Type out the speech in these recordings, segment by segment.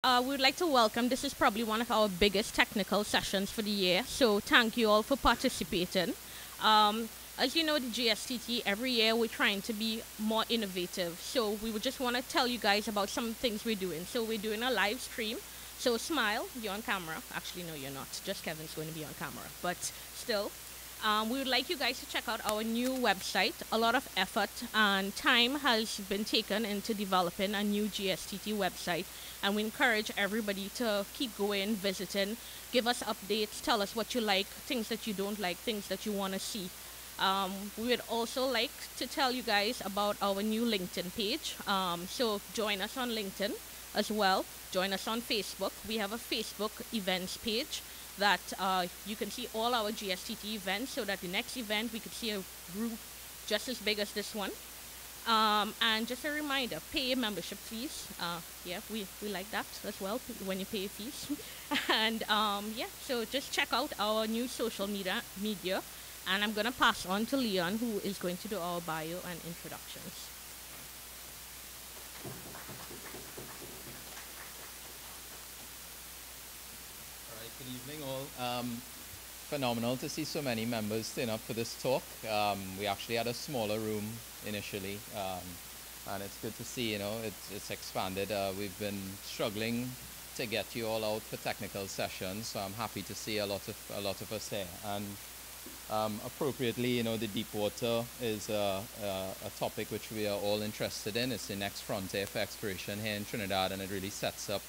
We would like to welcome, this is probably one of our biggest technical sessions for the year, so thank you all for participating. As you know, the GSTT, every year we're trying to be more innovative, so we would just want to tell you guys about some things we're doing. So we're doing a live stream, so smile, you're on camera. Actually, no, you're not, just Kevin's going to be on camera, but still. We would like you guys to check out our new website. A lot of effort and time has been taken into developing a new GSTT website, and we encourage everybody to keep going, visiting, give us updates, tell us what you like, things that you don't like, things that you want to see. We would also like to tell you guys about our new LinkedIn page. So join us on LinkedIn as well. Join us on Facebook. We have a Facebook events page that you can see all our GSTT events, so that the next event we could see a group just as big as this one. And just a reminder, pay your membership fees. Yeah, we like that as well, when you pay your fees. And yeah, so just check out our new social media. And I'm going to pass on to Leon, who is going to do our bio and introductions. Good evening, all. Phenomenal to see so many members turn up for this talk. We actually had a smaller room initially, and it's good to see, it's expanded. We've been struggling to get you all out for technical sessions, so I'm happy to see a lot of us here. And appropriately, the deep water is a topic which we are all interested in. It's the next frontier for exploration here in Trinidad, and it really sets up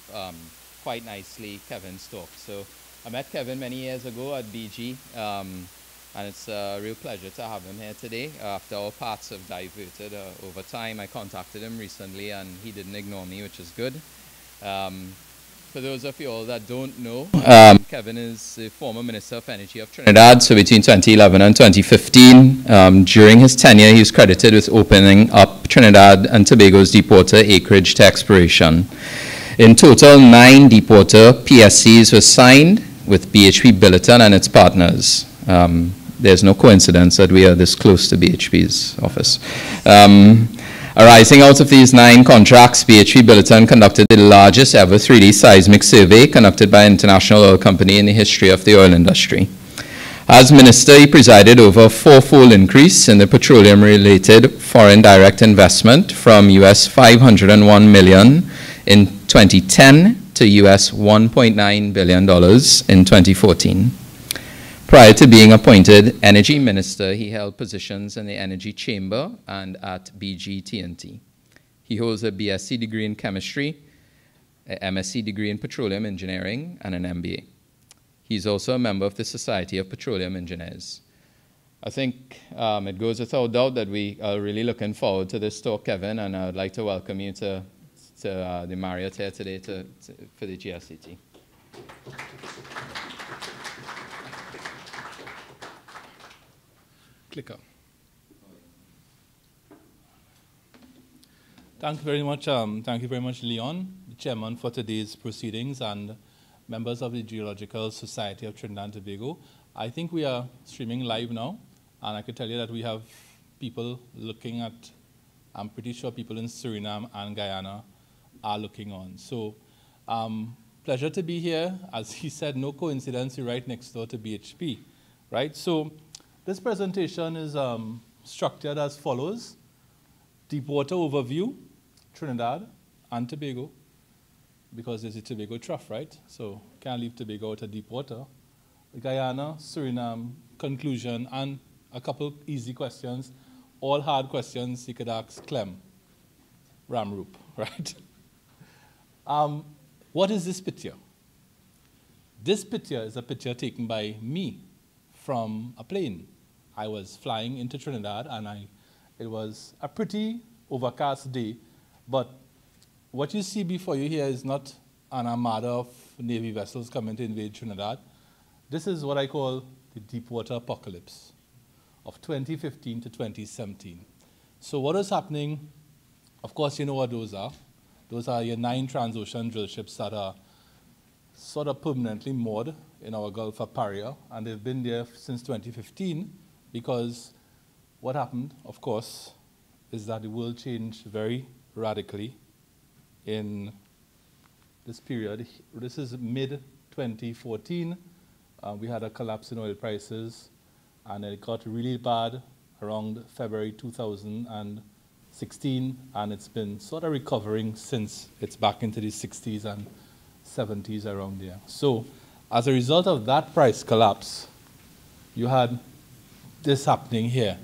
quite nicely Kevin's talk. So I met Kevin many years ago at BG, and it's a real pleasure to have him here today. After our paths have diverted over time, I contacted him recently and he didn't ignore me, which is good. For those of you all that don't know, Kevin is the former Minister of Energy of Trinidad, so between 2011 and 2015. During his tenure, he was credited with opening up Trinidad and Tobago's deepwater acreage to exploration. In total, 9 deepwater PSCs were signed with BHP Billiton and its partners. There's no coincidence that we are this close to BHP's office. Arising out of these 9 contracts, BHP Billiton conducted the largest ever 3D seismic survey conducted by an international oil company in the history of the oil industry. As minister, he presided over a 4-fold increase in the petroleum-related foreign direct investment from US $501 million in 2010 to US $1.9 billion in 2014. Prior to being appointed Energy Minister, he held positions in the Energy Chamber and at BG/TNT. He holds a BSc degree in Chemistry, an MSc degree in Petroleum Engineering, and an MBA. He's also a member of the Society of Petroleum Engineers. I think it goes without doubt that we are really looking forward to this talk, Kevin, and I would like to welcome you to the Marriott here today for the GSTT. Clicker. Thank you very much, Leon, the chairman for today's proceedings, and members of the Geological Society of Trinidad and Tobago. I think we are streaming live now, and I can tell you that we have people looking at, I'm pretty sure people in Suriname and Guyana are looking on. So, pleasure to be here. As he said, no coincidence, you're right next door to BHP, right? So, this presentation is structured as follows: Deepwater overview, Trinidad and Tobago, because there's a Tobago trough, right? So can't leave Tobago out of deepwater. Guyana, Suriname, conclusion, and a couple easy questions. All hard questions you could ask Clem Ramroop, right? What is this picture? This picture is a picture taken by me from a plane. I was flying into Trinidad, and it was a pretty overcast day, but what you see before you here is not an armada of Navy vessels coming to invade Trinidad. This is what I call the Deepwater apocalypse of 2015 to 2017. So what is happening? Of course, you know what those are. Those are your 9 transocean drill ships that are sort of permanently moored in our Gulf of Paria, and they've been there since 2015. Because what happened, of course, is that the world changed very radically in this period. This is mid-2014. We had a collapse in oil prices, and it got really bad around February 2016, and it's been sort of recovering since. It's back into the 60s and 70s around there. So as a result of that price collapse, you had this happening here.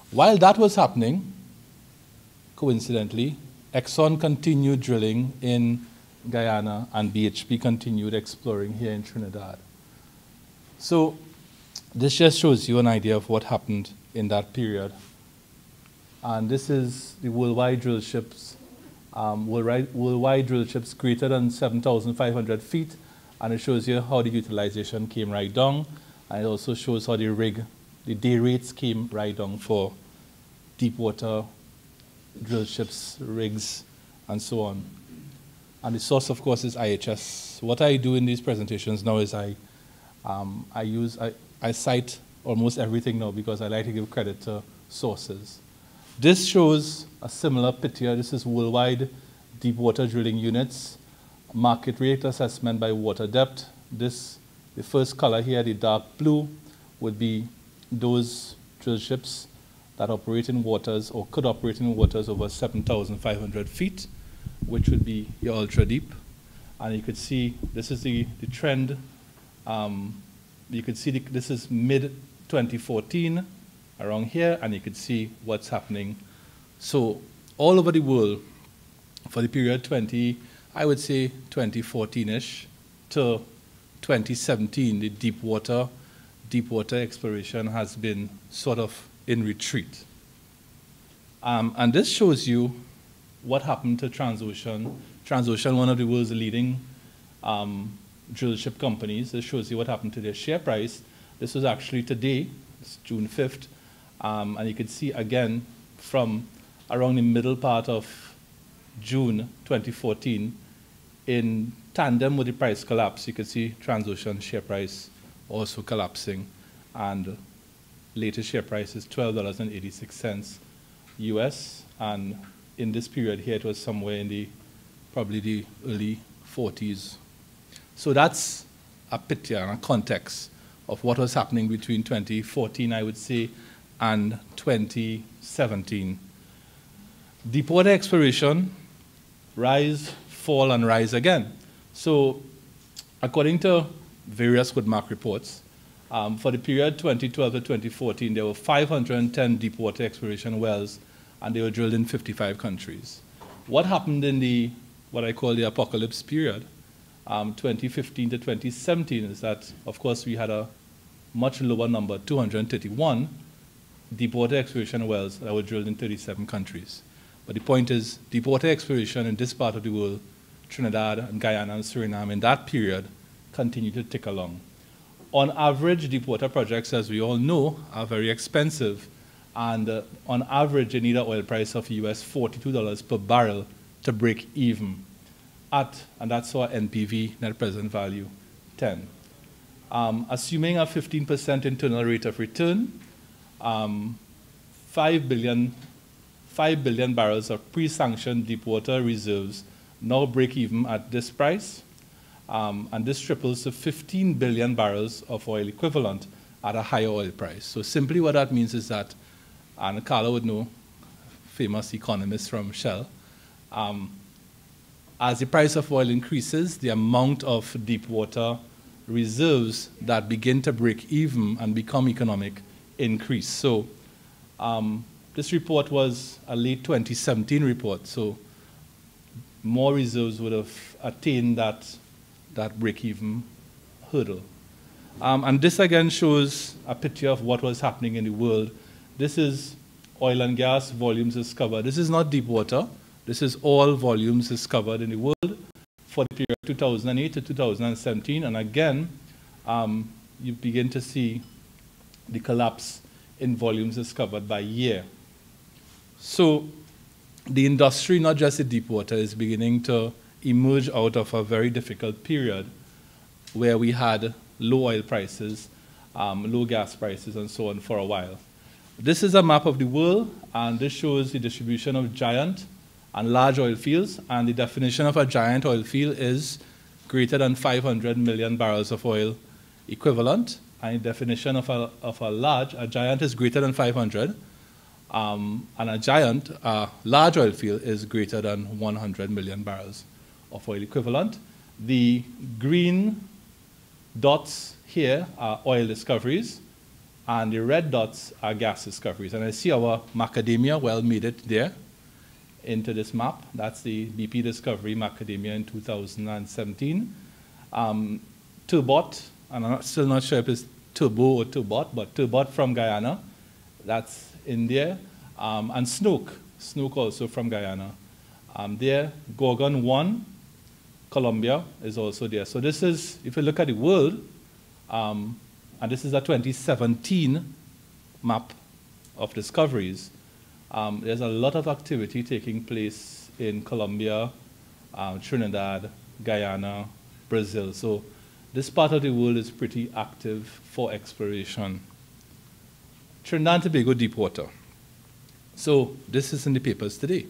While that was happening, coincidentally, Exxon continued drilling in Guyana, and BHP continued exploring here in Trinidad. So this just shows you an idea of what happened in that period. And this is the worldwide drill ships, worldwide drill ships greater than 7,500 feet, and it shows you how the utilization came right down, and it also shows how the day rates came right down for deep water drill ships, rigs, and so on. And the source, of course, is IHS. What I do in these presentations now is I cite almost everything now because I like to give credit to sources. This shows a similar picture. This is worldwide deep water drilling units, market rate assessment by water depth. The first color here, the dark blue, would be those drill ships that operate in waters or could operate in waters over 7,500 feet, which would be your ultra deep. And you could see this is the trend. You could see this is mid-2014 around here, and you could see what's happening. So all over the world for the period I would say 2014-ish to 2017, the deep water exploration has been sort of in retreat. And this shows you what happened to Transocean. Transocean, one of the world's leading drill ship companies. This shows you what happened to their share price. This was actually today, it's June 5th. And you can see again from around the middle part of June 2014, in tandem with the price collapse, you can see Transocean share price also collapsing. And latest share price is $12.86 US. And in this period here, it was somewhere in probably the early 40s. So that's a picture and a context of what was happening between 2014, I would say, and 2017. Deepwater exploration, rise, fall, and rise again. So according to various Woodmark reports, for the period 2012 to 2014, there were 510 deepwater exploration wells, and they were drilled in 55 countries. What happened in what I call the apocalypse period, 2015 to 2017, is that, of course, we had a much lower number, 231 deepwater exploration wells that were drilled in 37 countries. But the point is, deepwater exploration in this part of the world, Trinidad and Guyana and Suriname, in that period, continued to tick along. On average, deepwater projects, as we all know, are very expensive. And on average, they need an oil price of US $42 per barrel to break even at, and that's our NPV, net present value, 10. Assuming a 15% internal rate of return, 5 billion barrels of pre-sanctioned deepwater reserves now break even at this price. And this triples to 15 billion barrels of oil equivalent at a higher oil price. So simply what that means is that, and Carla would know, famous economist from Shell, as the price of oil increases, the amount of deepwater reserves that begin to break even and become economic increase. So this report was a late 2017 report, so more reserves would have attained that break-even hurdle. And this again shows a picture of what was happening in the world. This is oil and gas volumes discovered. This is not deep water. This is all volumes discovered in the world for the period 2008 to 2017. And again, you begin to see the collapse in volumes discovered by year. So the industry, not just the deep water, is beginning to emerge out of a very difficult period where we had low oil prices, low gas prices, and so on for a while. This is a map of the world, and this shows the distribution of giant and large oil fields. And the definition of a giant oil field is greater than 500 million barrels of oil equivalent. And the definition of a giant is greater than 500. And a large oil field is greater than 100 million barrels of oil equivalent. The green dots here are oil discoveries, and the red dots are gas discoveries. And I see our macadamia well made it there into this map. That's the BP discovery macadamia in 2017. Turbot, and I'm still not sure if it's Turbo or Turbot, but Turbot from Guyana, that's in there. And Snook also from Guyana. There, Gorgon 1, Colombia is also there. So this is, if you look at the world, and this is a 2017 map of discoveries, there's a lot of activity taking place in Colombia, Trinidad, Guyana, Brazil. So this part of the world is pretty active for exploration. Trinidad and Tobago Deepwater. So this is in the papers today.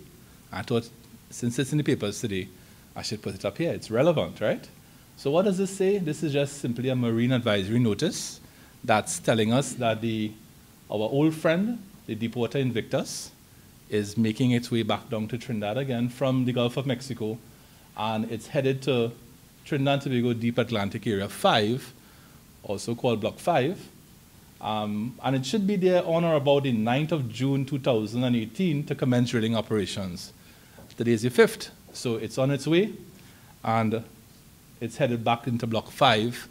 I thought, since it's in the papers today, I should put it up here. It's relevant, right? So what does this say? This is just simply a marine advisory notice that's telling us that our old friend, the Deepwater Invictus, is making its way back down to Trinidad again from the Gulf of Mexico, and it's headed to Trinidad and Tobago Deep Atlantic Area 5, also called Block 5. And it should be there on or about the 9th of June 2018 to commence drilling operations. Today is the 5th, so it's on its way, and it's headed back into Block 5,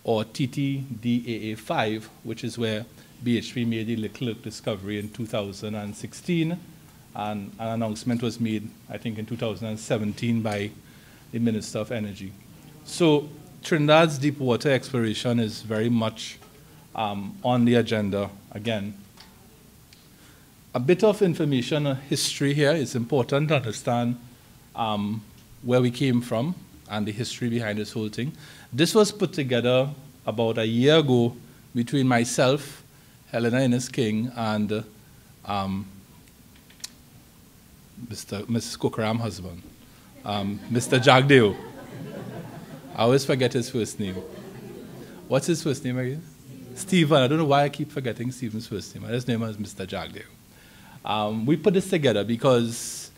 or TTDAA 5, which is where BHP made the Leclerc discovery in 2016, and an announcement was made, I think, in 2017 by the Minister of Energy. So Trinidad's deepwater exploration is very much on the agenda again. A bit of information, history here is important to understand where we came from and the history behind this whole thing. This was put together about a year ago between myself, Helena Innes King, and Mrs. Kokaram's husband, Mr. Jagdeo. I always forget his first name. What's his first name again? Stephen. I don't know why I keep forgetting Stephen's first name. His name is Mr. Jagdeo. We put this together because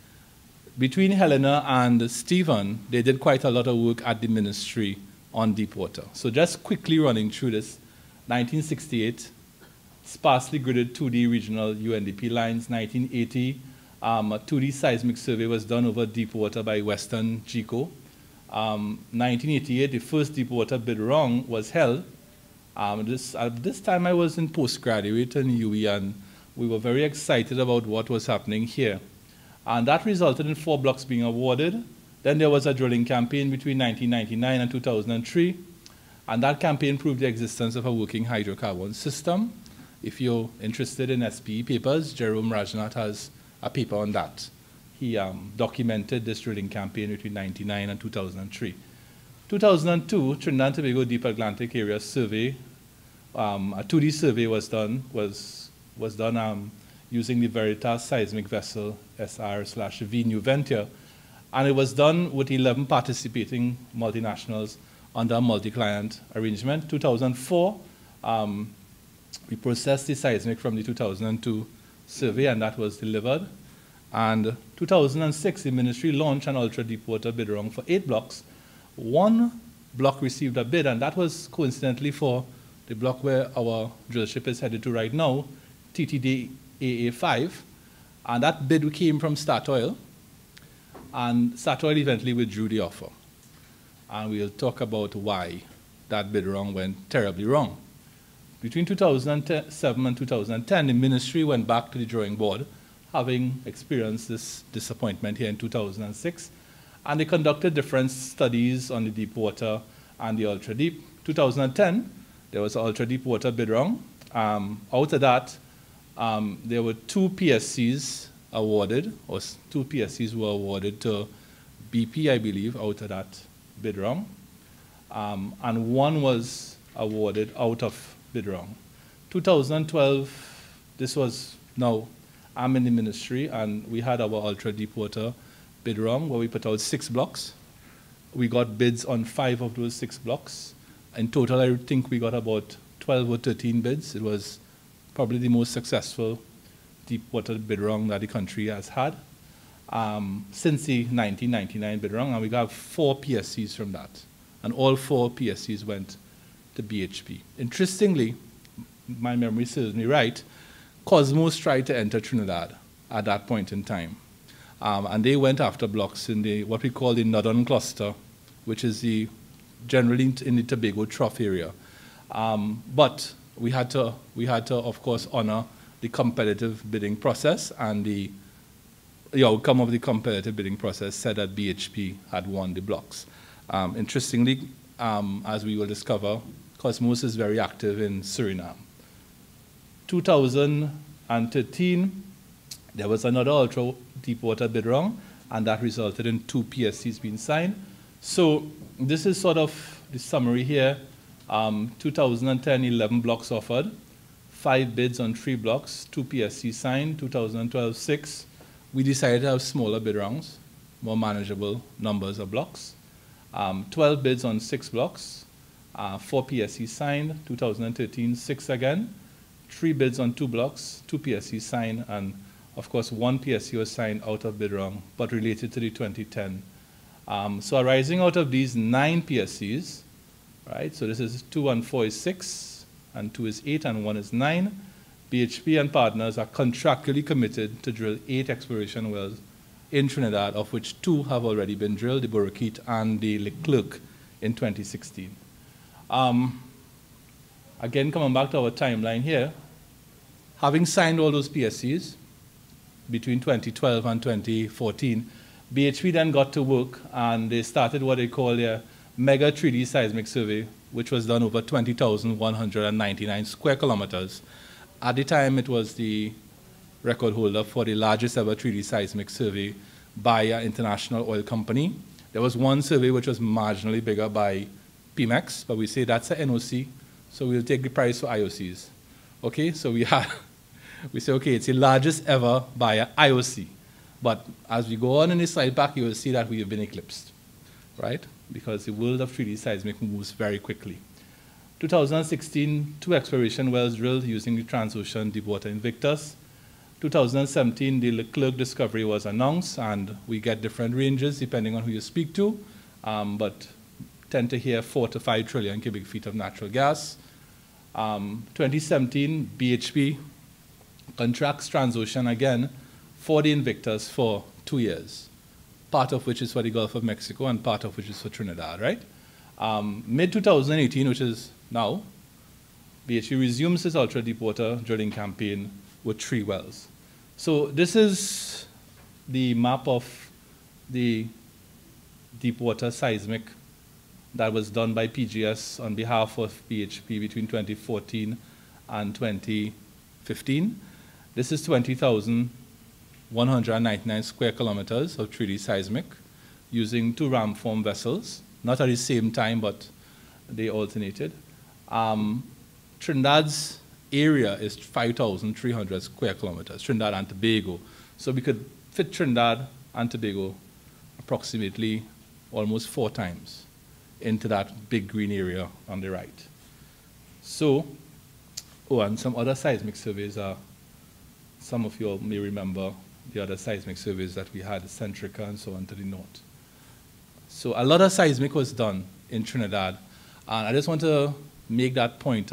between Helena and Stephen, they did quite a lot of work at the ministry on deepwater. So just quickly running through this, 1968, sparsely gridded 2D regional UNDP lines. 1980, a 2D seismic survey was done over deepwater by Western GECO. 1988, the first deepwater bid round was held. At this time, I was in postgraduate in UE, and we were very excited about what was happening here. And that resulted in 4 blocks being awarded. Then there was a drilling campaign between 1999 and 2003, and that campaign proved the existence of a working hydrocarbon system. If you're interested in SPE papers, Jerome Rajnath has a paper on that. He documented this drilling campaign between 1999 and 2003. 2002, Trinidad and Tobago Deep Atlantic Area Survey, a 2D survey was done using the Veritas seismic vessel SR/V New Venture, and it was done with 11 participating multinationals under a multi-client arrangement. 2004, we processed the seismic from the 2002 survey, and that was delivered. And 2006, the ministry launched an ultra-deepwater bid round for 8 blocks. 1 block received a bid, and that was coincidentally for the block where our drill ship is headed to right now, TTDAA 5. And that bid came from Statoil, and Statoil eventually withdrew the offer. And we'll talk about why that bid round went terribly wrong. Between 2007 and 2010, the ministry went back to the drawing board, having experienced this disappointment here in 2006. And they conducted different studies on the deep water and the ultra deep. 2010, there was an ultra deep water bid round. Out of that, there were 2 PSCs awarded, or 2 PSCs were awarded to BP, I believe, out of that bid round. And 1 was awarded out of bid round. 2012, this was now, I'm in the ministry, and we had our ultra deep water bid round where we put out 6 blocks. we got bids on 5 of those 6 blocks. In total, I think we got about 12 or 13 bids. It was probably the most successful deepwater bid round that the country has had since the 1999 bid round, and we got 4 PSCs from that. And all 4 PSCs went to BHP. Interestingly, my memory serves me right, Cosmos tried to enter Trinidad at that point in time. And they went after blocks in the, what we call the Northern Cluster, which is generally in the Tobago Trough area. But we had to, of course, honor the competitive bidding process, and the outcome of the competitive bidding process said that BHP had won the blocks. Interestingly, as we will discover, Cosmos is very active in Suriname. 2013, there was another ultra deepwater bid round, and that resulted in 2 PSCs being signed. So this is sort of the summary here. 2010, 11 blocks offered, 5 bids on 3 blocks, 2 PSCs signed. 2012, 6. We decided to have smaller bid rounds, more manageable numbers of blocks. 12 bids on 6 blocks, 4 PSCs signed. 2013, 6 again, 3 bids on 2 blocks, 2 PSCs signed, and of course 1 PSC was signed out of bid round, but related to the 2010. So arising out of these 9 PSCs, right, so this is 2 and 4 is 6, and 2 is 8, and 1 is 9. BHP and partners are contractually committed to drill 8 exploration wells in Trinidad, of which 2 have already been drilled, the Borokit and the Leclerc in 2016. Again, coming back to our timeline here, having signed all those PSCs between 2012 and 2014, BHP then got to work, and they started what they call their mega 3D seismic survey, which was done over 20,199 square kilometers. At the time, it was the record holder for the largest ever 3D seismic survey by an international oil company. There was one survey which was marginally bigger by Pemex, but we say that's an NOC, so we'll take the price for IOCs. Okay, so we say, okay, it's the largest ever by an IOC. But as we go on in this slide back, you will see that we have been eclipsed, right? Because the world of 3D seismic moves very quickly. 2016, 2 exploration wells drilled using the Transocean Deepwater Invictus. 2017, the Leclerc discovery was announced, and we get different ranges depending on who you speak to, but tend to hear 4 to 5 trillion cubic feet of natural gas. 2017, BHP contracts Transocean again for the Invictus for 2 years, part of which is for the Gulf of Mexico and part of which is for Trinidad, right? Mid-2018, which is now, BHP resumes its ultra-deepwater drilling campaign with 3 wells. So this is the map of the Deepwater Seismic that was done by PGS on behalf of BHP between 2014 and 2015. This is 20,199 square kilometers of 3D seismic using 2 ramform vessels, not at the same time, but they alternated. Trinidad's area is 5,300 square kilometers, Trinidad and Tobago. So we could fit Trinidad and Tobago approximately almost 4 times into that big green area on the right. So, oh, and some other seismic surveys are, some of you all may remember the other seismic surveys that we had, Centrica and so on to the north. So a lot of seismic was done in Trinidad, and I just want to make that point.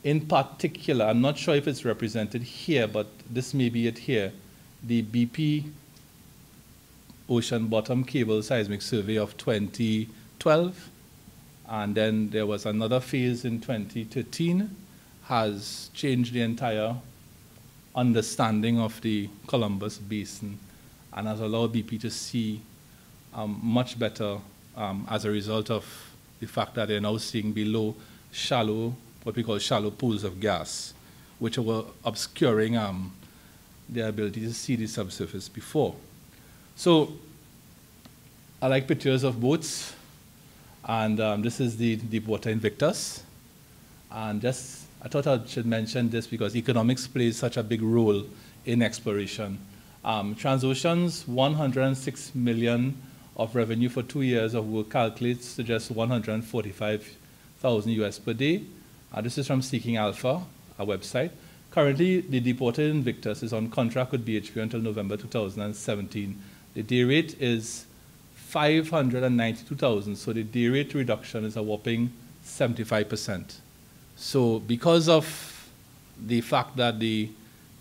In particular, I'm not sure if it's represented here, but this may be it here, the BP Ocean Bottom Cable Seismic Survey of 2012, and then there was another phase in 2013, has changed the entire understanding of the Columbus Basin and has allowed BP to see much better as a result of the fact that they're now seeing below shallow, what we call shallow pools of gas, which were obscuring their ability to see the subsurface before. So I like pictures of boats, and this is the Deepwater Invictus. And just, I thought I should mention this because economics plays such a big role in exploration. Transocean's $106 million of revenue for 2 years of work calculates to just 145,000 US per day. This is from Seeking Alpha, a website. Currently, the Deepwater Invictus is on contract with BHP until November 2017. The day rate is 592,000, so the day rate reduction is a whopping 75%. So because of the fact that the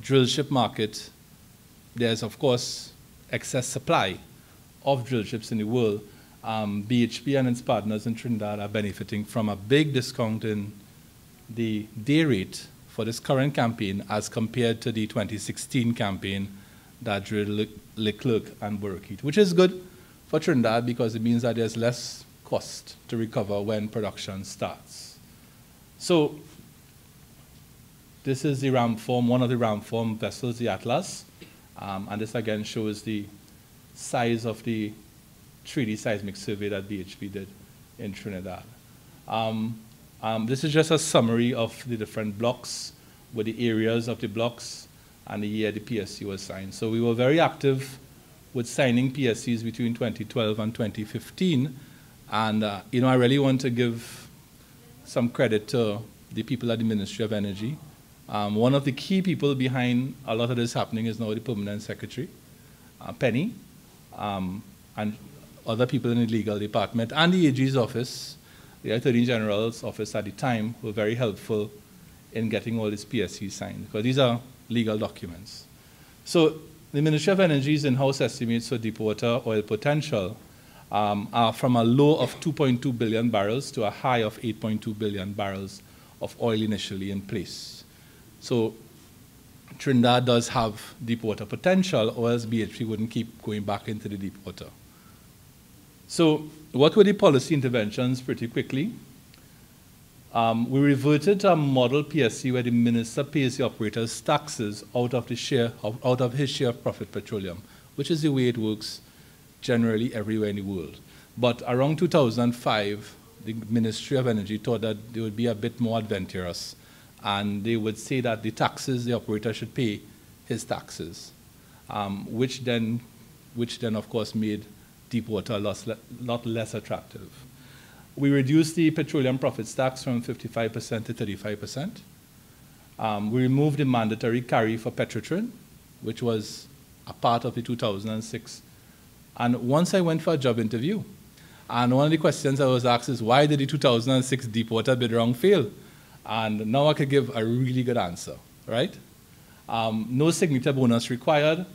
drill ship market, there's of course excess supply of drill ships in the world, BHP and its partners in Trinidad are benefiting from a big discount in the day rate for this current campaign as compared to the 2016 campaign that drilled Leclerc and Burkett, which is good for Trinidad because it means that there's less cost to recover when production starts. So this is the Ramform, one of the Ramform vessels, the Atlas, and this again shows the size of the 3D seismic survey that BHP did in Trinidad. This is just a summary of the different blocks with the areas of the blocks and the year the PSC was signed. So we were very active with signing PSCs between 2012 and 2015. And I really want to give some credit to the people at the Ministry of Energy. One of the key people behind a lot of this happening is now the Permanent Secretary, Penny, and other people in the legal department, and the AG's office, the Attorney General's office at the time, were very helpful in getting all these PSCs signed, because these are legal documents. So the Ministry of Energy's in-house estimates for deepwater oil potential are from a low of 2.2 billion barrels to a high of 8.2 billion barrels of oil initially in place. So Trinidad does have deepwater potential, or else BHP wouldn't keep going back into the deepwater. So what were the policy interventions pretty quickly? We reverted to a model PSC where the minister pays the operator's taxes out of his share of profit petroleum, which is the way it works generally everywhere in the world. But around 2005, the Ministry of Energy thought that they would be a bit more adventurous, and they would say that the taxes, the operator should pay his taxes, which then of course made deepwater a lot less attractive. We reduced the petroleum profits tax from 55% to 35%. We removed the mandatory carry for Petrotrin, which was a part of the 2006. And once I went for a job interview, and one of the questions I was asked is, why did the 2006 deepwater bid round fail? And now I could give a really good answer, right? No signature bonus required,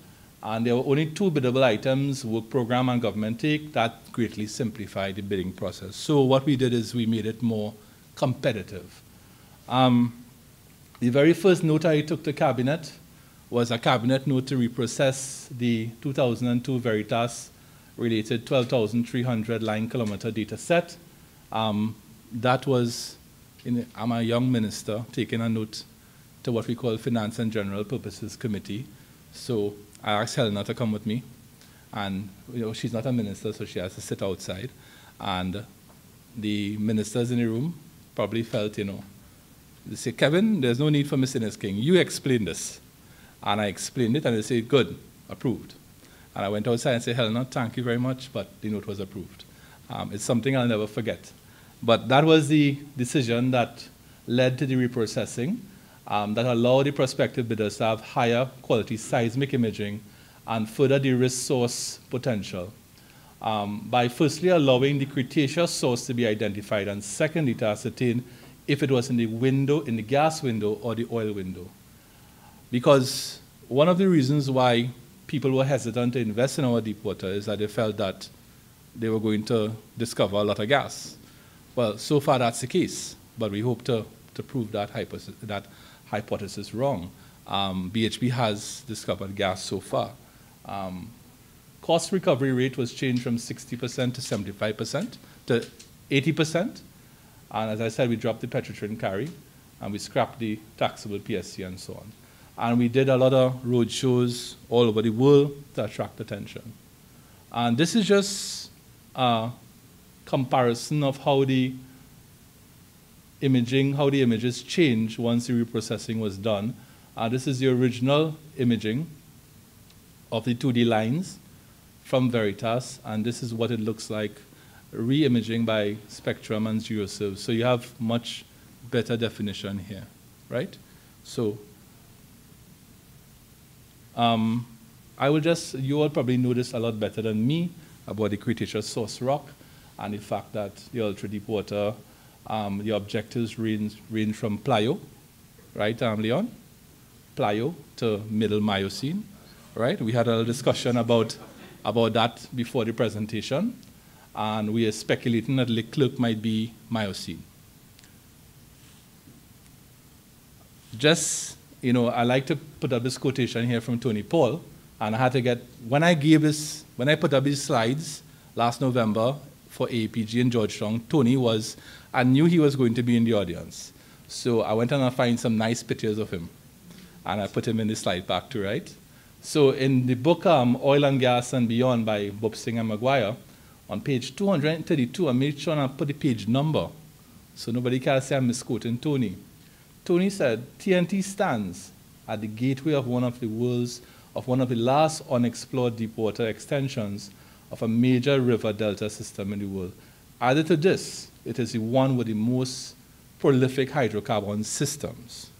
and there were only 2 biddable items, work program and government take, that greatly simplified the bidding process. So what we did is we made it more competitive. The very first note I took to Cabinet was a Cabinet note to reprocess the 2002 Veritas related 12,300 line kilometer data set. That was, I'm a young minister, taking a note to what we call Finance and General Purposes Committee. So I asked Helena to come with me, and she's not a minister, so she has to sit outside. And the ministers in the room probably felt, they say, Kevin, there's no need for Mr. Innes King. You explain this. And I explained it, and they said, good, approved. And I went outside and said, Helena, thank you very much, but the note was approved. It's something I'll never forget. But that was the decision that led to the reprocessing that allowed the prospective bidders to have higher quality seismic imaging and further de-risk source potential by firstly allowing the Cretaceous source to be identified, and secondly to ascertain if it was in the window, in the gas window or the oil window. Because one of the reasons why people were hesitant to invest in our deepwater is that they felt that they were going to discover a lot of gas. Well, so far that's the case, but we hope to prove that hypothesis wrong. BHP has discovered gas so far. Cost recovery rate was changed from 60% to 75% to 80%. And as I said, we dropped the Petrotrin carry, and we scrapped the taxable PSC and so on. And we did a lot of road shows all over the world to attract attention. And this is just a comparison of how the images changed once the reprocessing was done. This is the original imaging of the 2D lines from Veritas, and this is what it looks like re-imaging by Spectrum and GeoServe. So you have much better definition here, right? So I will just, you all probably know this a lot better than me about the Cretaceous source rock and the fact that the ultra-deep water, the objectives range from Plio, right, Leon? Plio to middle Miocene, right? We had a discussion about that before the presentation, and we are speculating that Leclerc might be Miocene. Just, you know, I like to put up this quotation here from Tony Paul, and I had to get, when I put up these slides last November for APG in Georgetown, I knew he was going to be in the audience. So I went and I found some nice pictures of him, and I put him in the slide pack too, right? So in the book Oil and Gas and Beyond by Bob Singh and Maguire, on page 232, I made sure I put the page number so nobody can say I'm misquoting Tony. Tony said, TNT stands at the gateway of one of the last unexplored deepwater extensions of a major river delta system in the world. Added to this, it is the one with the most prolific hydrocarbon systems.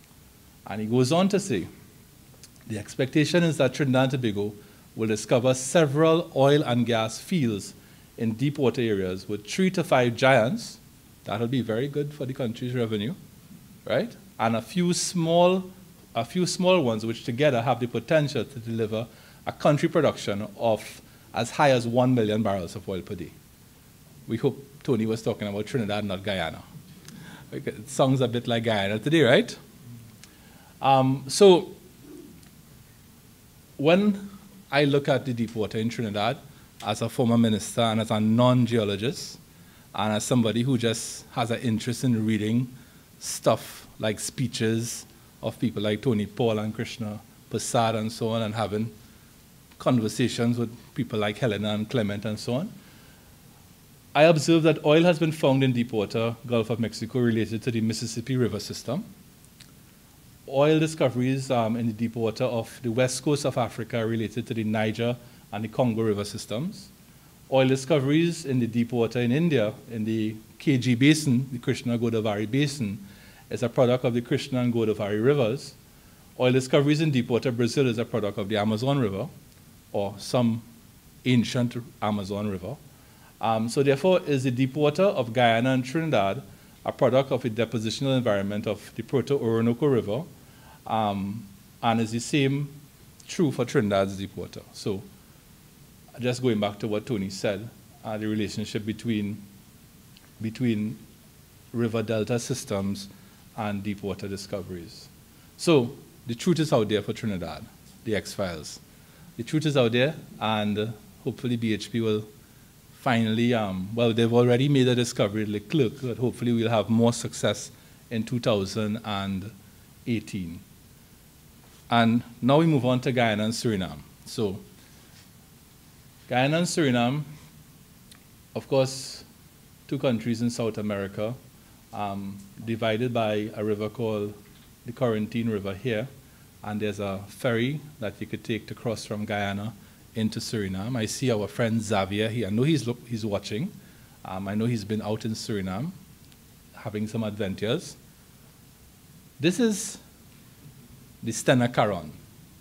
And he goes on to say, the expectation is that Trinidad and Tobago will discover several oil and gas fields in deep water areas with 3 to 5 giants. That'll be very good for the country's revenue, right? And a few small ones which together have the potential to deliver a country production of as high as 1 million barrels of oil per day. We hope Tony was talking about Trinidad, not Guyana. It sounds a bit like Guyana today, right? So when I look at the deep water in Trinidad as a former minister and as a non-geologist and as somebody who just has an interest in reading stuff like speeches of people like Tony Paul and Krishna Prasad and so on, and having conversations with people like Helena and Clement and so on, I observed that oil has been found in deepwater Gulf of Mexico related to the Mississippi River system. Oil discoveries in the deep water of the west coast of Africa related to the Niger and the Congo River systems. Oil discoveries in the deep water in India, in the KG Basin, the Krishna-Godavari Basin, is a product of the Krishna and Godavari rivers. Oil discoveries in deepwater Brazil is a product of the Amazon River, or some ancient Amazon River. So therefore, is the deepwater of Guyana and Trinidad a product of a depositional environment of the Proto-Orinoco River, and is the same true for Trinidad's deepwater. So just going back to what Tony said, the relationship between river delta systems and deepwater discoveries. So the truth is out there for Trinidad, the X-Files. The truth is out there, and hopefully BHP will finally, well, they've already made a discovery at Leclerc, but hopefully we'll have more success in 2018. And now we move on to Guyana and Suriname. So Guyana and Suriname, of course, 2 countries in South America, divided by a river called the Corentyne River here, and there's a ferry that you could take to cross from Guyana into Suriname. I see our friend Xavier here. I know he's watching. I know he's been out in Suriname having some adventures. This is the Stena Carron,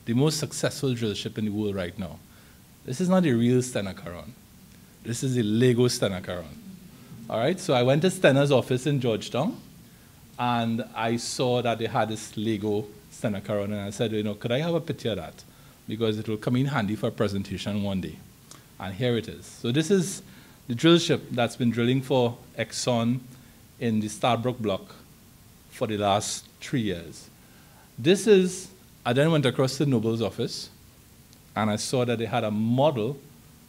the most successful drill ship in the world right now. This is not the real Stena Carron. This is the Lego Stena Carron. All right, so I went to Stena's office in Georgetown, and I saw that they had this Lego Stena Carron, and I said, you know, could I have a picture of that? Because it will come in handy for a presentation one day. And here it is. So this is the drill ship that's been drilling for Exxon in the Stabroek block for the last 3 years. This is, I then went across to Nobel's office, and I saw that they had a model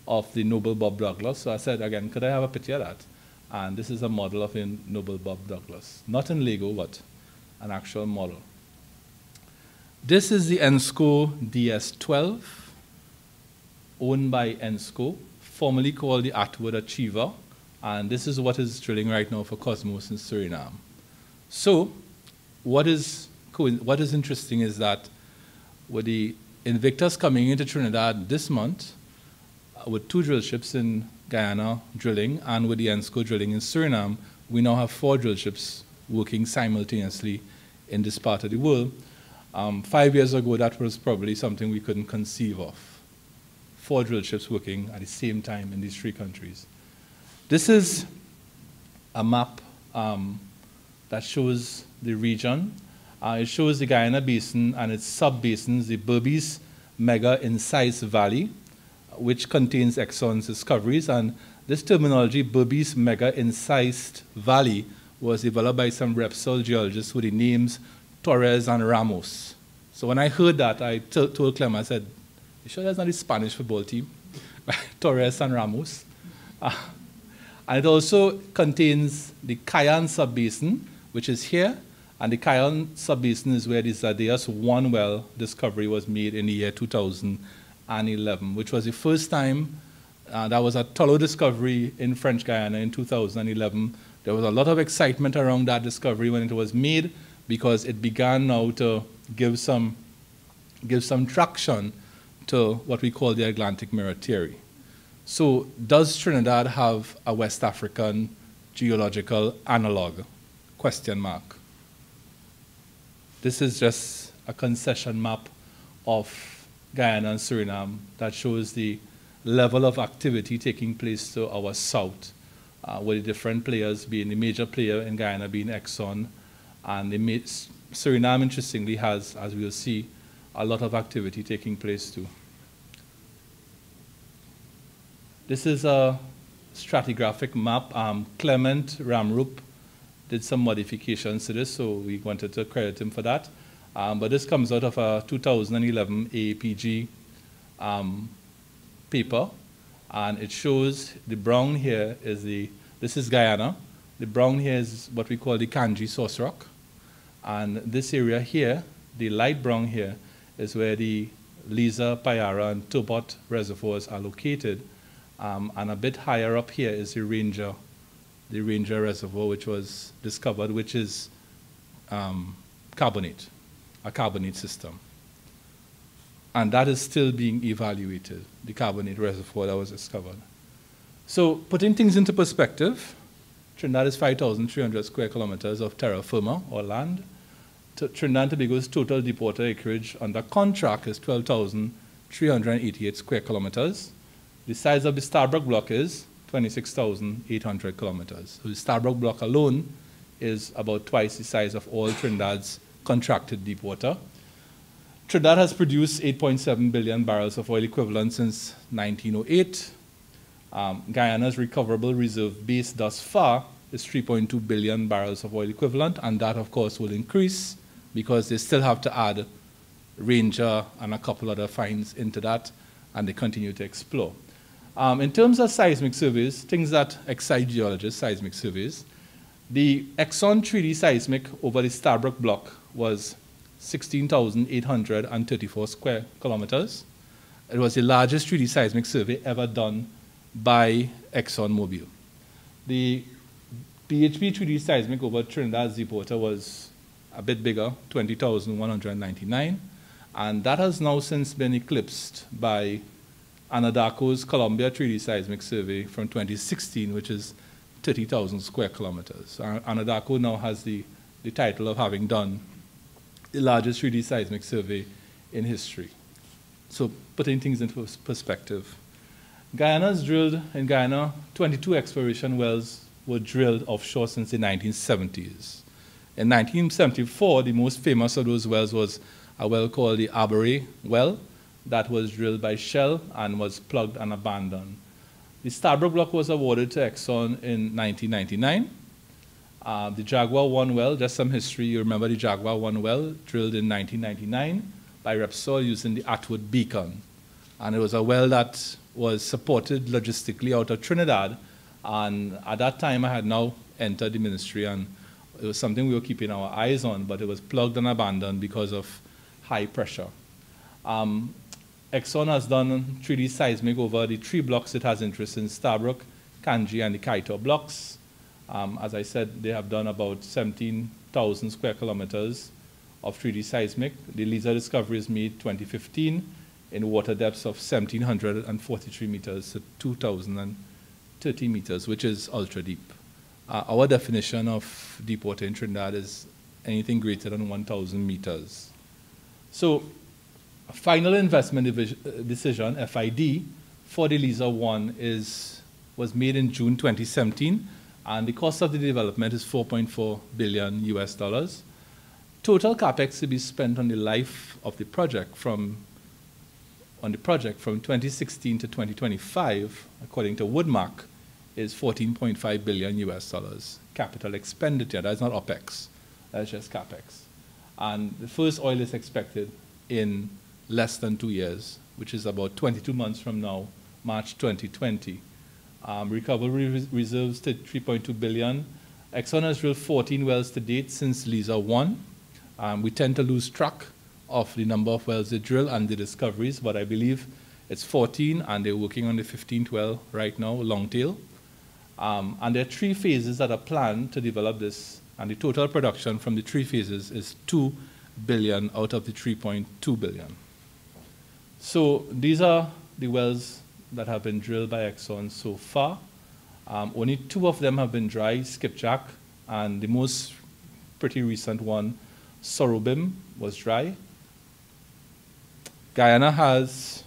of the Nobel Bob Douglas. So I said, again, could I have a picture of that? And this is a model of a Nobel Bob Douglas. Not in Lego, but an actual model. This is the ENSCO DS-12, owned by ENSCO, formerly called the Atwood Achiever, and this is what is drilling right now for Cosmos in Suriname. So what is interesting is that with the Invictus coming into Trinidad this month, with 2 drill ships in Guyana drilling and with the ENSCO drilling in Suriname, we now have 4 drill ships working simultaneously in this part of the world. 5 years ago, that was probably something we couldn't conceive of. 4 drill ships working at the same time in these 3 countries. This is a map that shows the region. It shows the Guyana Basin and its sub-basins, the Berbice Mega Incised Valley, which contains Exxon's discoveries. And this terminology, Berbice Mega Incised Valley, was developed by some Repsol geologists with the names Torres and Ramos. So when I heard that, I told Clem, I said, you sure that's not the Spanish football team? Torres and Ramos. And it also contains the Cayenne Subbasin, which is here. And the Cayenne Subbasin is where the Zadeas 1 well discovery was made in the year 2011, which was the first time that was a Tullow discovery in French Guyana in 2011. There was a lot of excitement around that discovery when it was made because it began now to give some traction to what we call the Atlantic Mirror theory. So does Trinidad have a West African geological analog? Question mark. This is just a concession map of Guyana and Suriname that shows the level of activity taking place to our south, with the different players being the major player in Guyana being Exxon, and Suriname, interestingly, has, as we'll see, a lot of activity taking place too. This is a stratigraphic map. Clement Ramrup did some modifications to this, so we wanted to credit him for that. But this comes out of a 2011 AAPG paper, and it shows the brown here is this is Guyana. The brown here is what we call the Kanji source rock. And this area here, the light brown here, is where the Liza, Payara, and Turbot reservoirs are located. And a bit higher up here is the Ranger Reservoir, which was discovered, which is carbonate, a carbonate system. And that is still being evaluated, the carbonate reservoir that was discovered. So putting things into perspective, Trinidad is 5,300 square kilometers of terra firma, or land. Trinidad and Tobago's total deepwater acreage under contract is 12,388 square kilometers. The size of the Stabroek block is 26,800 kilometers. So the Stabroek block alone is about twice the size of all Trinidad's contracted deep water. Trinidad has produced 8.7 billion barrels of oil equivalent since 1908. Guyana's recoverable reserve base thus far is 3.2 billion barrels of oil equivalent, and that, of course, will increase because they still have to add Ranger and a couple other finds into that, and they continue to explore. In terms of seismic surveys, things that excite geologists, seismic surveys, the Exxon 3D seismic over the Stabroek block was 16,834 square kilometers. It was the largest 3D seismic survey ever done by ExxonMobil. The BHP 3D seismic over Trinidad's deepwater was a bit bigger, 20,199, and that has now since been eclipsed by Analogue's Colombia 3D seismic survey from 2016, which is 30,000 square kilometers. Analogue now has the title of having done the largest 3D seismic survey in history. So putting things into perspective, Guyana's drilled, in Guyana, 22 exploration wells were drilled offshore since the 1970s. In 1974, the most famous of those wells was a well called the Arbore well that was drilled by Shell and was plugged and abandoned. The Stabroek block was awarded to Exxon in 1999. The Jaguar 1 well, just some history, you remember the Jaguar 1 well, drilled in 1999 by Repsol using the Atwood beacon. And it was a well that was supported logistically out of Trinidad. And at that time, I had now entered the ministry, and it was something we were keeping our eyes on, but it was plugged and abandoned because of high pressure. Exxon has done 3D seismic over the 3 blocks it has interest in, Stabroek, Kanji, and the Kaito blocks. As I said, they have done about 17,000 square kilometers of 3D seismic. The Liza discovery is made 2015 in water depths of 1,743 meters to 2,030 meters, which is ultra deep. Our definition of deep water in Trinidad is anything greater than 1,000 meters. So a final investment decision, FID, for the Liza 1 was made in June 2017, and the cost of the development is $4.4 billion US dollars. Total capex to be spent on the life of the project from 2016 to 2025, according to Woodmark, is $14.5 billion US dollars. Capital expenditure, that's not OPEX, that's just CAPEX. And the first oil is expected in less than 2 years, which is about 22 months from now, March 2020. Recoverable reserves to 3.2 billion. Exxon has drilled 14 wells to date since Liza 1. We tend to lose track of the number of wells they drill and the discoveries, but I believe it's 14, and they're working on the 15th well right now, long tail. And there are 3 phases that are planned to develop this, and the total production from the 3 phases is 2 billion out of the 3.2 billion. So these are the wells that have been drilled by Exxon so far. Only 2 of them have been dry, Skipjack, and the most pretty recent one, Sorobim, was dry. Guyana has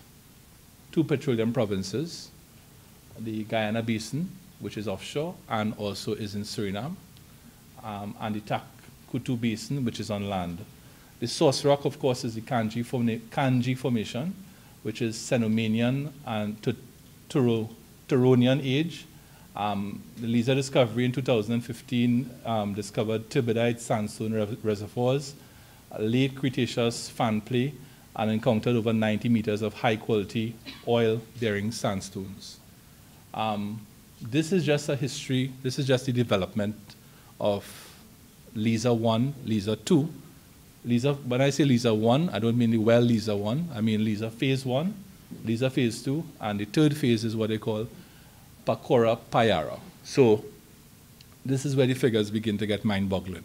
2 petroleum provinces, the Guyana Basin, which is offshore and also is in Suriname, and the Takutu Basin, which is on land. The source rock, of course, is the Kanji Formation, which is Cenomanian and Turonian age. The Liza discovery in 2015 discovered turbidite sandstone reservoirs, late Cretaceous fan play, and encountered over 90 meters of high-quality oil-bearing sandstones. This is just a history, this is just the development of Liza 1, Liza 2. When I say Liza 1, I don't mean the well Liza 1, I mean Liza Phase 1, Liza Phase 2, and the 3rd phase is what they call Pacora Payara. So this is where the figures begin to get mind-boggling.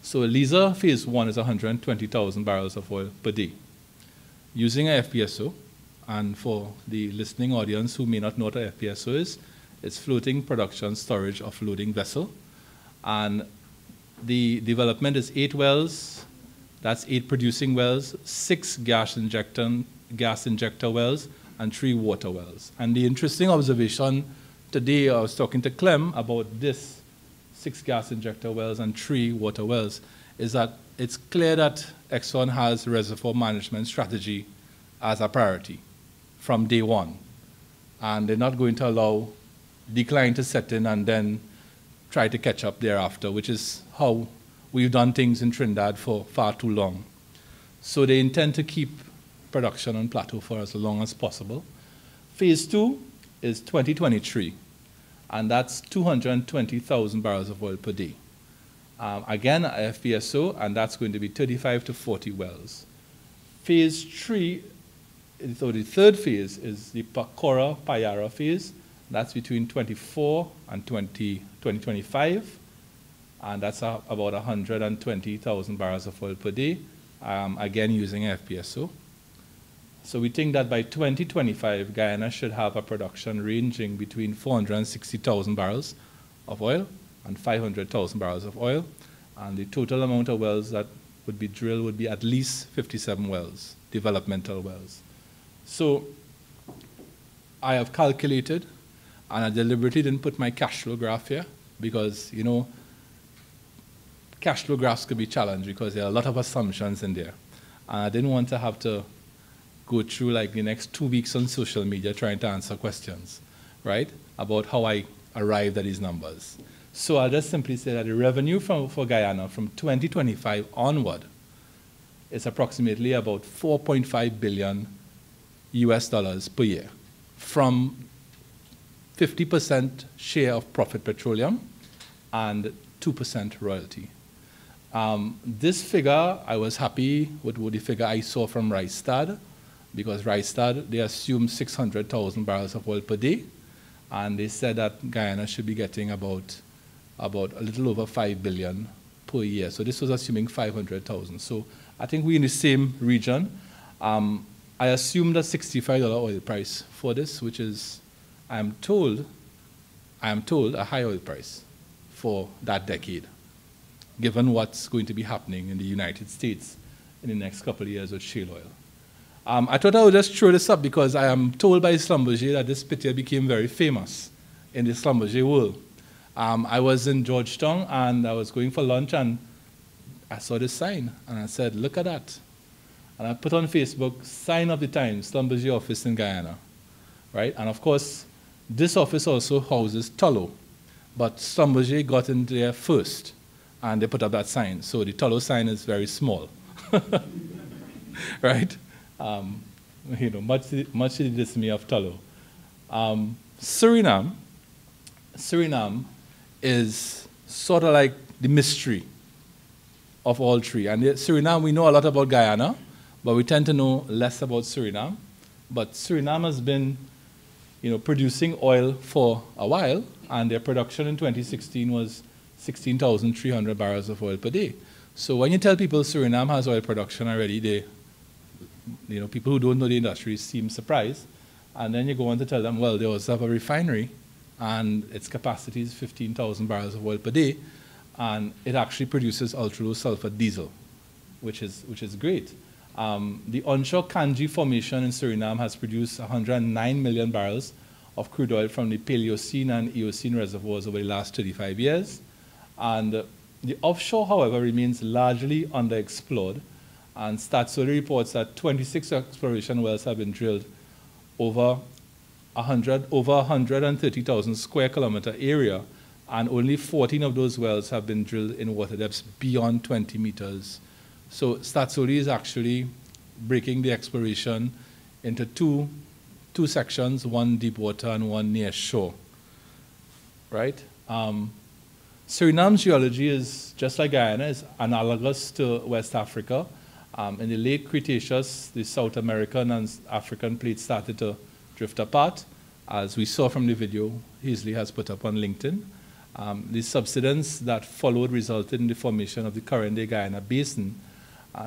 So Liza Phase 1 is 120,000 barrels of oil per day. Using a FPSO, and for the listening audience who may not know what a FPSO is, it's floating production storage offloading vessel. And the development is 8 wells, that's 8 producing wells, 6 gas injector wells, and 3 water wells. And the interesting observation today, I was talking to Clem about this 6 gas injector wells and 3 water wells, is that it's clear that Exxon has reservoir management strategy as a priority from day one. And they're not going to allow decline to set in and then try to catch up thereafter, which is how we've done things in Trinidad for far too long. So they intend to keep production on plateau for as long as possible. Phase 2 is 2023, and that's 220,000 barrels of oil per day. Again, a FPSO, and that's going to be 35 to 40 wells. Phase 3, so the 3rd phase is the Pacora Payara phase. That's between 24 and 2025, and that's about 120,000 barrels of oil per day, again using FPSO. So we think that by 2025, Guyana should have a production ranging between 460,000 barrels of oil and 500,000 barrels of oil, and the total amount of wells that would be drilled would be at least 57 wells, developmental wells. So I have calculated, and I deliberately didn't put my cash flow graph here because, you know, cash flow graphs could be challenged because there are a lot of assumptions in there. And I didn't want to have to go through like the next 2 weeks on social media trying to answer questions, right, about how I arrived at these numbers. So I'll just simply say that the revenue for Guyana from 2025 onward is approximately about 4.5 billion US dollars per year from 50% share of profit petroleum and 2% royalty. This figure, I was happy with the figure I saw from Rystad, because Rystad, they assumed 600,000 barrels of oil per day, and they said that Guyana should be getting about a little over 5 billion per year. So this was assuming 500,000. So I think we're in the same region. I assumed a $65 oil price for this, which is, I am told, a high oil price for that decade, given what's going to be happening in the United States in the next couple of years with shale oil. I thought I would just throw this up because I am told by Schlumberger that this pit here became very famous in the Schlumberger world. I was in Georgetown and I was going for lunch and I saw this sign and I said, look at that. And I put on Facebook, sign of the times, Schlumberger office in Guyana, right? And of course, this office also houses Tullow, but Schlumberger got in there first and they put up that sign. So the Tullow sign is very small, right? You know, much to the dismay of Tullow. Suriname is sort of like the mystery of all three. And Suriname, we know a lot about Guyana, but we tend to know less about Suriname. But Suriname has been, you know, producing oil for a while, and their production in 2016 was 16,300 barrels of oil per day. So when you tell people Suriname has oil production already, they, you know, people who don't know the industry seem surprised. And then you go on to tell them, well, they also have a refinery, and its capacity is 15,000 barrels of oil per day, and it actually produces ultra-low sulfur diesel, which is great. The onshore Kanji formation in Suriname has produced 109 million barrels of crude oil from the Paleocene and Eocene reservoirs over the last 35 years. And the offshore, however, remains largely underexplored. And Statsoli reports that 26 exploration wells have been drilled over 130,000 square kilometer area, and only 14 of those wells have been drilled in water depths beyond 20 meters. So Statsoli is actually breaking the exploration into two sections, one deep water and one near shore, right? Suriname's geology is, just like Guyana, is analogous to West Africa. In the late Cretaceous, the South American and African plates started to drift apart, as we saw from the video Heasley has put up on LinkedIn. The subsidence that followed resulted in the formation of the current-day Guyana Basin.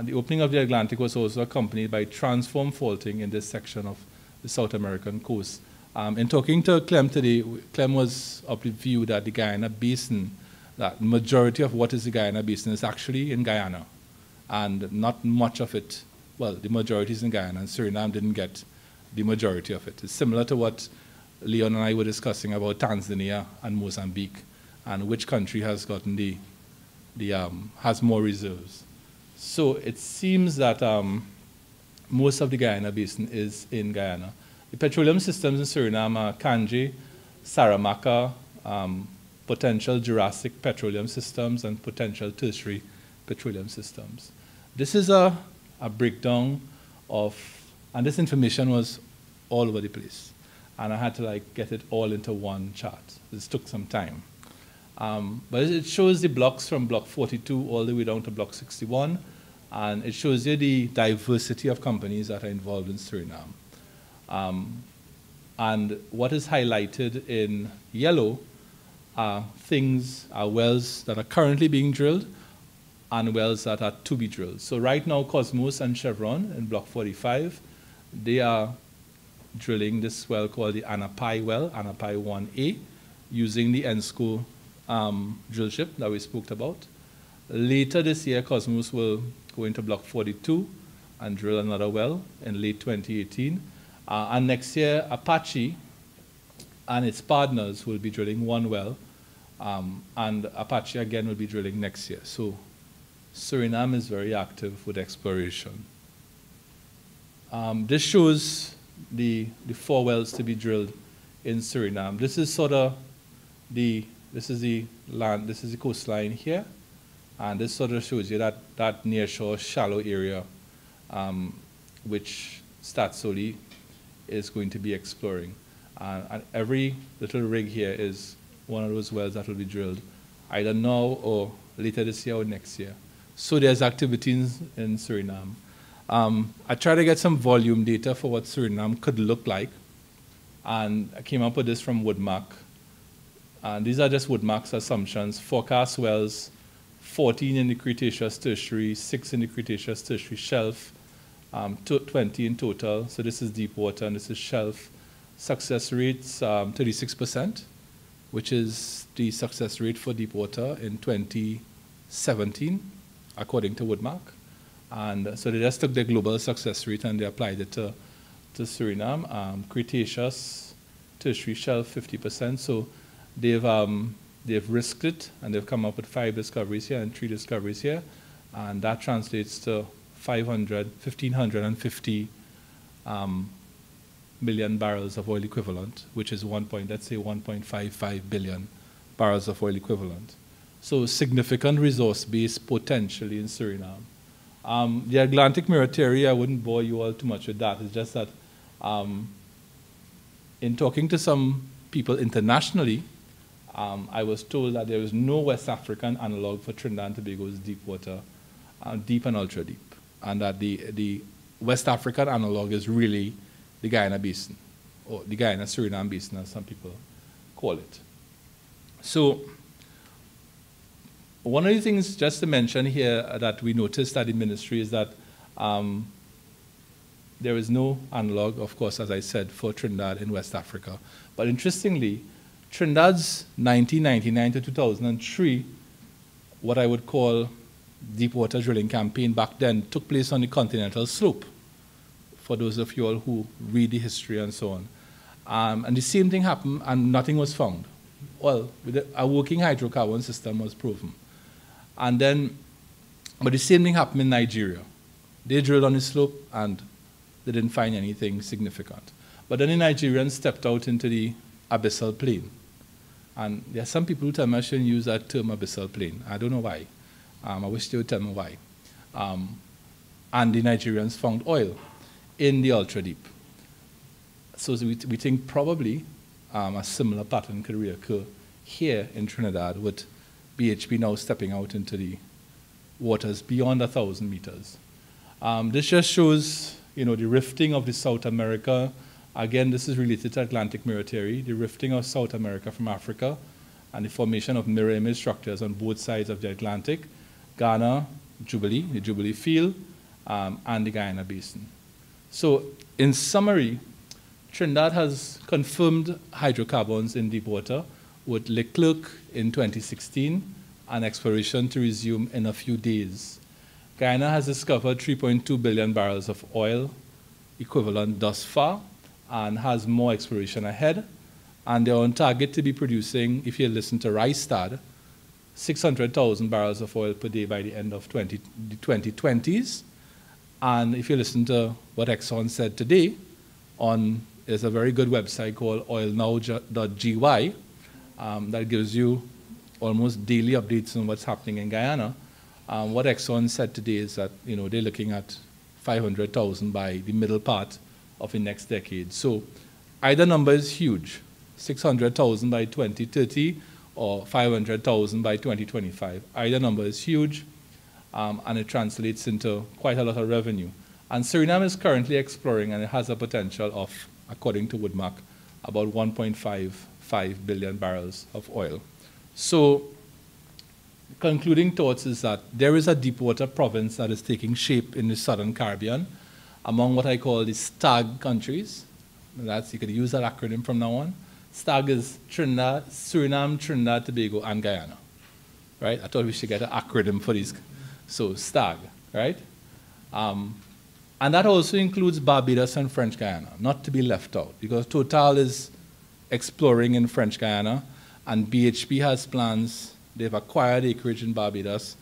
The opening of the Atlantic was also accompanied by transform faulting in this section of the South American coast. In talking to Clem today, Clem was of the view that the Guyana Basin, that majority of what is the Guyana Basin is actually in Guyana, and not much of it, well, the majority is in Guyana, and Suriname didn't get the majority of it. It's similar to what Leon and I were discussing about Tanzania and Mozambique, and which country has gotten has more reserves. So it seems that most of the Guyana Basin is in Guyana. The petroleum systems in Suriname are Kanje, Saramacca, potential Jurassic petroleum systems, and potential tertiary petroleum systems. This is a breakdown of, and this information was all over the place. And I had to like get it all into one chart. This took some time. But it shows the blocks from block 42 all the way down to block 61. And it shows you the diversity of companies that are involved in Suriname. And what is highlighted in yellow are wells that are currently being drilled and wells that are to be drilled. So right now, Cosmos and Chevron in block 45, they are drilling this well called the Anapai well, Anapai 1A, using the ENSCO drill ship that we spoke about. Later this year, Cosmos will go into block 42 and drill another well in late 2018. And next year, Apache and its partners will be drilling one well, and Apache again will be drilling next year. So Suriname is very active with exploration. This shows the 4 wells to be drilled in Suriname. This is sort of the land, this is the coastline here, and this sort of shows you that nearshore shallow area which Statsoli is going to be exploring. And every little rig here is one of those wells that will be drilled either now or later this year or next year. So there's activities in Suriname. I tried to get some volume data for what Suriname could look like, and I came up with this from Woodmark. And these are just Woodmark's assumptions. Forecast wells, 14 in the Cretaceous Tertiary, 6 in the Cretaceous Tertiary shelf, 20 in total. So this is deep water and this is shelf. Success rates 36%, which is the success rate for deep water in 2017, according to Woodmark. And so they just took the global success rate and they applied it to Suriname. Cretaceous, tertiary shelf 50%. So they've risked it and they've come up with 5 discoveries here and 3 discoveries here. And that translates to 1,550 million barrels of oil equivalent, which is let's say 1.55 billion barrels of oil equivalent. So significant resource base potentially in Suriname. The Atlantic Mirror theory, I wouldn't bore you all too much with that. It's just that in talking to some people internationally, I was told that there is no West African analog for Trinidad and Tobago's deep water, deep and ultra deep, and that the West African analog is really the Guyana Basin, or the Guyana Suriname Basin, as some people call it. So one of the things just to mention here that we noticed at the ministry is that there is no analog, of course, as I said, for Trinidad in West Africa. But interestingly, Trinidad's 1999 to 2003, what I would call deep water drilling campaign back then, took place on the continental slope, for those of you all who read the history and so on. And the same thing happened and nothing was found. Well, a working hydrocarbon system was proven. And then, but the same thing happened in Nigeria. They drilled on the slope and they didn't find anything significant. But then the Nigerians stepped out into the abyssal plain. And there are some people who tell me I shouldn't use that term abyssal plain. I don't know why. I wish they would tell me why. And the Nigerians found oil in the ultra deep. So we think probably a similar pattern could reoccur here in Trinidad with BHP now stepping out into the waters beyond 1,000 meters. This just shows, the rifting of the South America. Again, this is related to Atlantic Mirror theory, the rifting of South America from Africa and the formation of mirror image structures on both sides of the Atlantic, Ghana, Jubilee, the Jubilee field, and the Guyana Basin. So in summary, Trinidad has confirmed hydrocarbons in deep water with Leclerc in 2016 and exploration to resume in a few days. Guyana has discovered 3.2 billion barrels of oil equivalent thus far and has more exploration ahead. And they're on target to be producing, if you listen to Rystad, 600,000 barrels of oil per day by the end of the 2020s. And if you listen to what Exxon said today, there's a very good website called oilnow.gy that gives you almost daily updates on what's happening in Guyana. What Exxon said today is that they're looking at 500,000 by the middle part of the next decade. So either number is huge, 600,000 by 2030 or 500,000 by 2025. Either number is huge, and it translates into quite a lot of revenue. And Suriname is currently exploring, and it has a potential of, according to Woodmark, about 1.55 billion barrels of oil. So concluding thoughts is that there is a deep water province that is taking shape in the Southern Caribbean among what I call the STAG countries. You could use that acronym from now on. STAG is Trinidad, Suriname, Trinidad, Tobago, and Guyana. Right? I thought we should get an acronym for these. So STAG, right? And that also includes Barbados and French Guyana, not to be left out, because Total is exploring in French Guyana, and BHP has plans. They've acquired acreage in Barbados,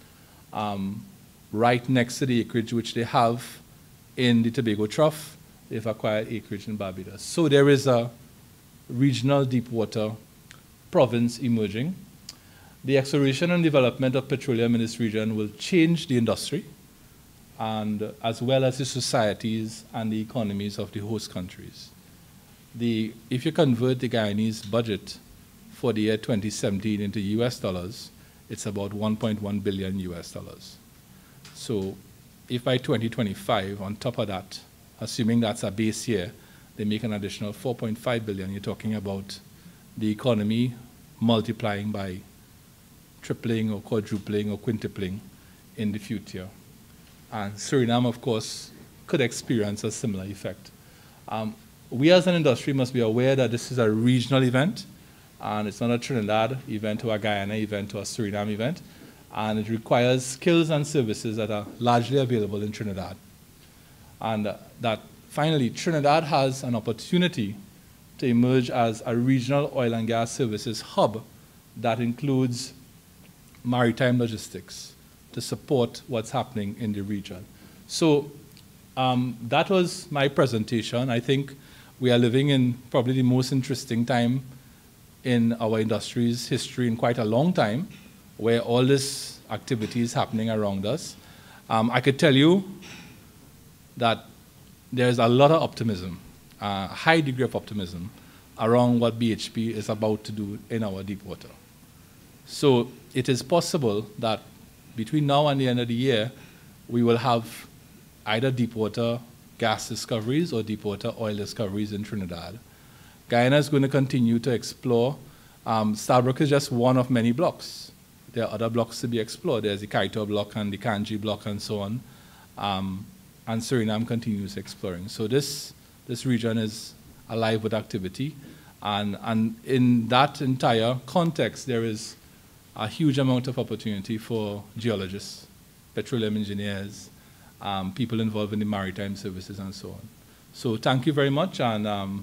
right next to the acreage which they have in the Tobago Trough. They've acquired acreage in Barbados. So there is a regional deep water province emerging. The exploration and development of petroleum in this region will change the industry, and as well as the societies and the economies of the host countries. If you convert the Guyanese budget for the year 2017 into US dollars, it's about 1.1 billion US dollars. So if by 2025, on top of that, assuming that's a base year, they make an additional 4.5 billion, you're talking about the economy multiplying by tripling or quadrupling or quintupling in the future. And Suriname, of course, could experience a similar effect. We as an industry must be aware that this is a regional event, and it's not a Trinidad event or a Guyana event or a Suriname event, and it requires skills and services that are largely available in Trinidad. And that finally, Trinidad has an opportunity to emerge as a regional oil and gas services hub that includes maritime logistics to support what's happening in the region. So that was my presentation. I think we are living in probably the most interesting time in our industry's history in quite a long time, where all this activity is happening around us. I could tell you that there's a lot of optimism, a high degree of optimism around what BHP is about to do in our deep water. So it is possible that between now and the end of the year, we will have either deep water gas discoveries or deep water oil discoveries in Trinidad. Guyana is going to continue to explore. Stabroek is just one of many blocks. There are other blocks to be explored. There's the Kaito block and the Kanji block and so on. And Suriname continues exploring. So this region is alive with activity. And in that entire context, there is a huge amount of opportunity for geologists, petroleum engineers, people involved in the maritime services and so on. So thank you very much, and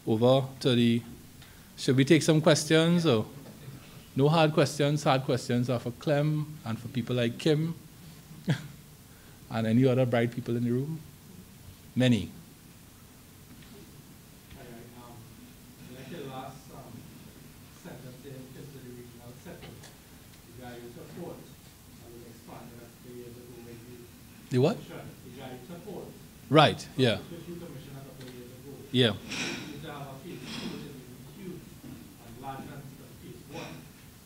over to the, should we take some questions? Or no hard questions are for Clem and for people like Kim and any other bright people in the room? Many. Like the last sentence there, because of the regional setting, the Guyana port, I was expanded a few years ago when The what? the Guyana port. Right, yeah. Which you commissioned a couple of years ago. Yeah. To have a phase 2 which is huge and larger than phase 1.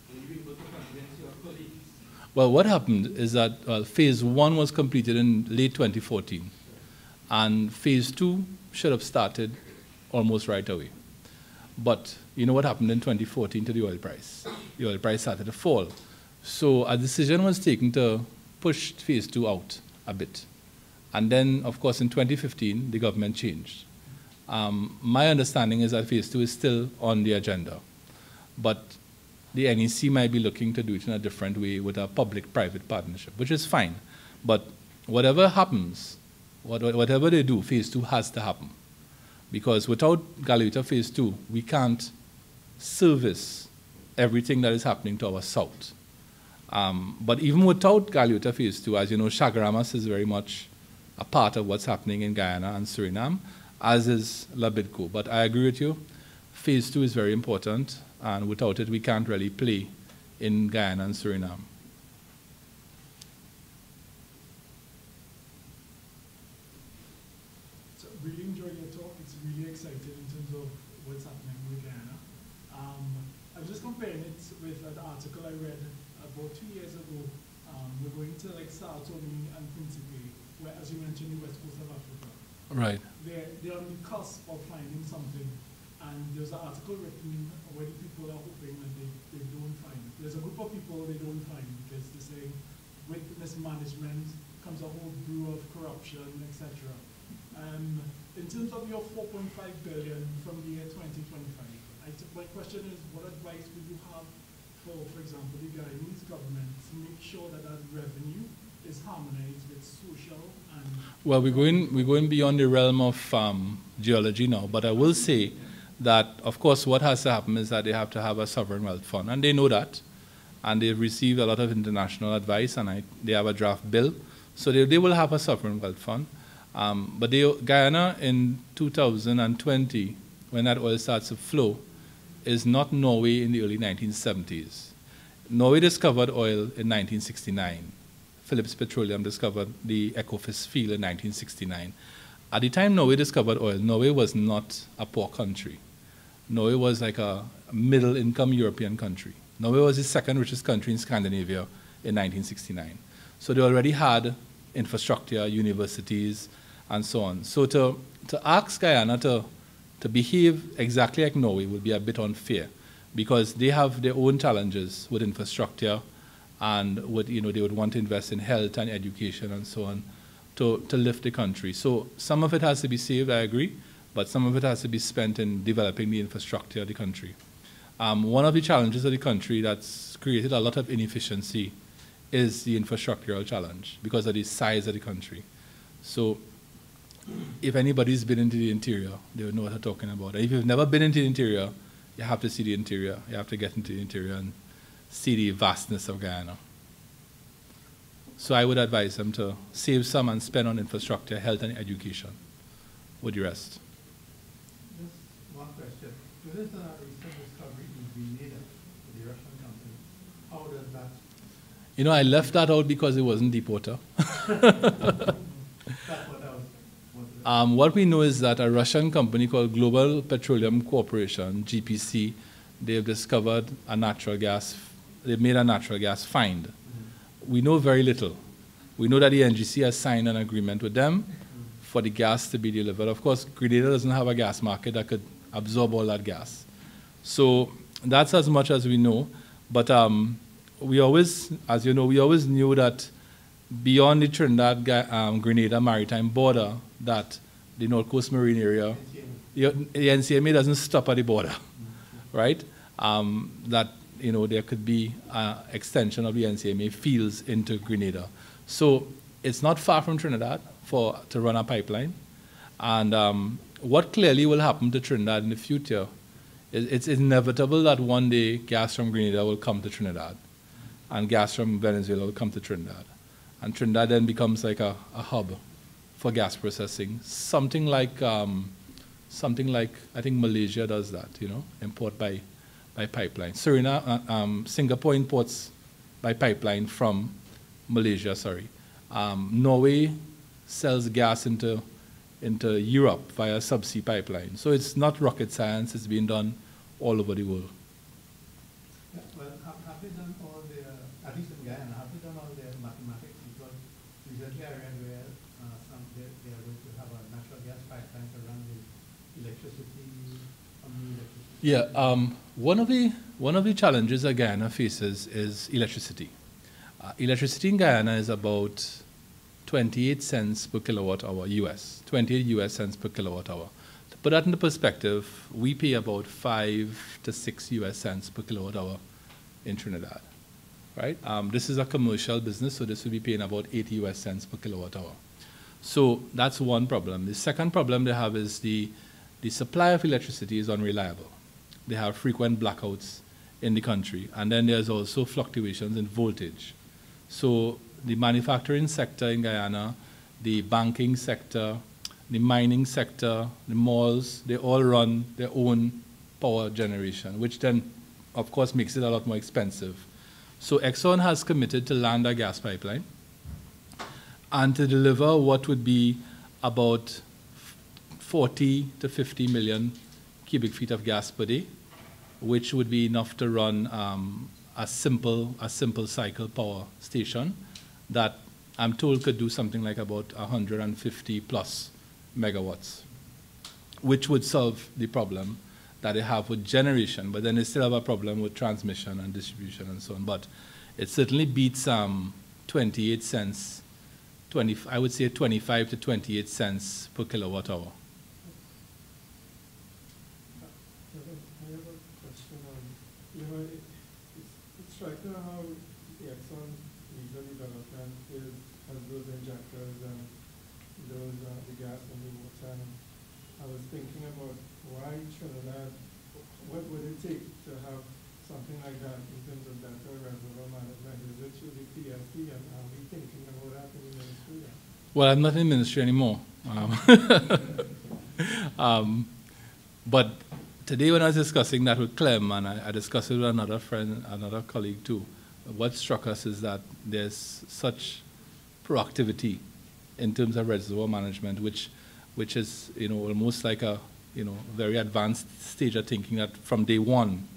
Will you be able to convince your colleagues? Well, what happened is that phase 1 was completed in late 2014, and phase 2 should have started almost right away. But you know what happened in 2014 to the oil price? The oil price started to fall. So a decision was taken to push phase 2 out a bit. And then, of course, in 2015, the government changed. My understanding is that phase 2 is still on the agenda. But the NEC might be looking to do it in a different way with a public-private partnership, which is fine. But whatever happens, whatever they do, phase 2 has to happen. Because without Guyana phase 2, we can't service everything that is happening to our south. But even without Guyana phase 2, as you know, Chaguaramas is very much a part of what's happening in Guyana and Suriname, as is Labidco. But I agree with you, phase 2 is very important, and without it, we can't really play in Guyana and Suriname. So really enjoyed your talk. It's really exciting in terms of what's happening with Guyana. I was just comparing it with an article I read about 2 years ago. We're going to like Sao Tome and Principe, where, as you mentioned, the west coast of Africa. Right. They're on the cusp of finding something, and there's an article written where the people are hoping that they don't find it. There's a group of people they don't find because they're saying with mismanagement comes a whole brew of corruption, etc. In terms of your 4.5 billion from the year 2025, my question is, what advice would you have for example, the Guyanese government to make sure that that revenue is harmonized with social and... Well, we're going beyond the realm of geology now, but I will say that, of course, what has to happen is that they have to have a sovereign wealth fund, and they know that, and they've received a lot of international advice, and they have a draft bill, so they will have a sovereign wealth fund. But Guyana in 2020, when that oil starts to flow, is not Norway in the early 1970s. Norway discovered oil in 1969. Phillips Petroleum discovered the Ekofisk field in 1969. At the time Norway discovered oil, Norway was not a poor country. Norway was like a middle-income European country. Norway was the second richest country in Scandinavia in 1969. So they already had infrastructure, universities, and so on. So to ask Guyana to behave exactly like Norway would be a bit unfair, because they have their own challenges with infrastructure, and they would want to invest in health and education and so on. to lift the country. So some of it has to be saved, I agree, but some of it has to be spent in developing the infrastructure of the country. One of the challenges of the country that's created a lot of inefficiency is the infrastructural challenge because of the size of the country. So if anybody's been into the interior, they will know what I'm talking about. And if you've never been into the interior, you have to see the interior. You have to get into the interior and see the vastness of Guyana. So I would advise them to save some and spend on infrastructure, health, and education with the rest. Just one question. There is a recent discovery in Grenada, the Russian company. How does that? You know, I left that out because it wasn't Deepwater. What we know is that a Russian company called Global Petroleum Corporation, GPC, they've discovered a natural gas, they've made a natural gas find. We know very little. We know that the NGC has signed an agreement with them for the gas to be delivered. Of course, Grenada doesn't have a gas market that could absorb all that gas. So that's as much as we know. But we always, as you know, we always knew that beyond the Trinidad Grenada maritime border, that the North Coast Marine area, the NCMA doesn't stop at the border, right? That, you know, there could be an extension of the NCMA fields into Grenada. So it's not far from Trinidad to run a pipeline. And what clearly will happen to Trinidad in the future, it's inevitable that one day gas from Grenada will come to Trinidad and gas from Venezuela will come to Trinidad. And Trinidad then becomes like a hub for gas processing. Something like I think Malaysia does that, you know, import by pipeline. Suriname, Singapore imports by pipeline from Malaysia, sorry. Norway sells gas into Europe via subsea pipeline. So it's not rocket science, it's being done all over the world. Yeah, well, have they done all their, at least in Guyana, have they done all their mathematics? Because recently I read where they are going to have a natural gas pipeline to run the electricity, Yeah, one of the challenges that Guyana faces is electricity. Electricity in Guyana is about 28 cents per kilowatt hour US, 28 US cents per kilowatt hour. To put that into perspective, we pay about 5 to 6 US cents per kilowatt hour in Trinidad, right? This is a commercial business, so this will be paying about 80 US cents per kilowatt hour. So that's one problem. The second problem they have is the supply of electricity is unreliable. They have frequent blackouts in the country, and then there's also fluctuations in voltage. So the manufacturing sector in Guyana, the banking sector, the mining sector, the malls, they all run their own power generation, which then, of course, makes it a lot more expensive. So Exxon has committed to land a gas pipeline and to deliver what would be about 40 to 50 million cubic feet of gas per day, which would be enough to run a simple cycle power station that I'm told could do something like about 150 plus megawatts, which would solve the problem that they have with generation, but then they still have a problem with transmission and distribution and so on. But it certainly beats 28 cents, I would say 25 to 28 cents per kilowatt hour. I have a question on, you know, it's striking how the Exxon legal development has those injectors and those the gas and the water. And I was thinking about why Trinidad, what would it take to have something like that in terms of better reservoir management? Is it through the PSC, and are we thinking about that in the ministry? Well, I'm not in the ministry anymore. But today when I was discussing that with Clem, and I discussed it with another friend, another colleague too, what struck us is that there's such proactivity in terms of reservoir management, which is, you know, almost like a, you know, very advanced stage of thinking that from day one,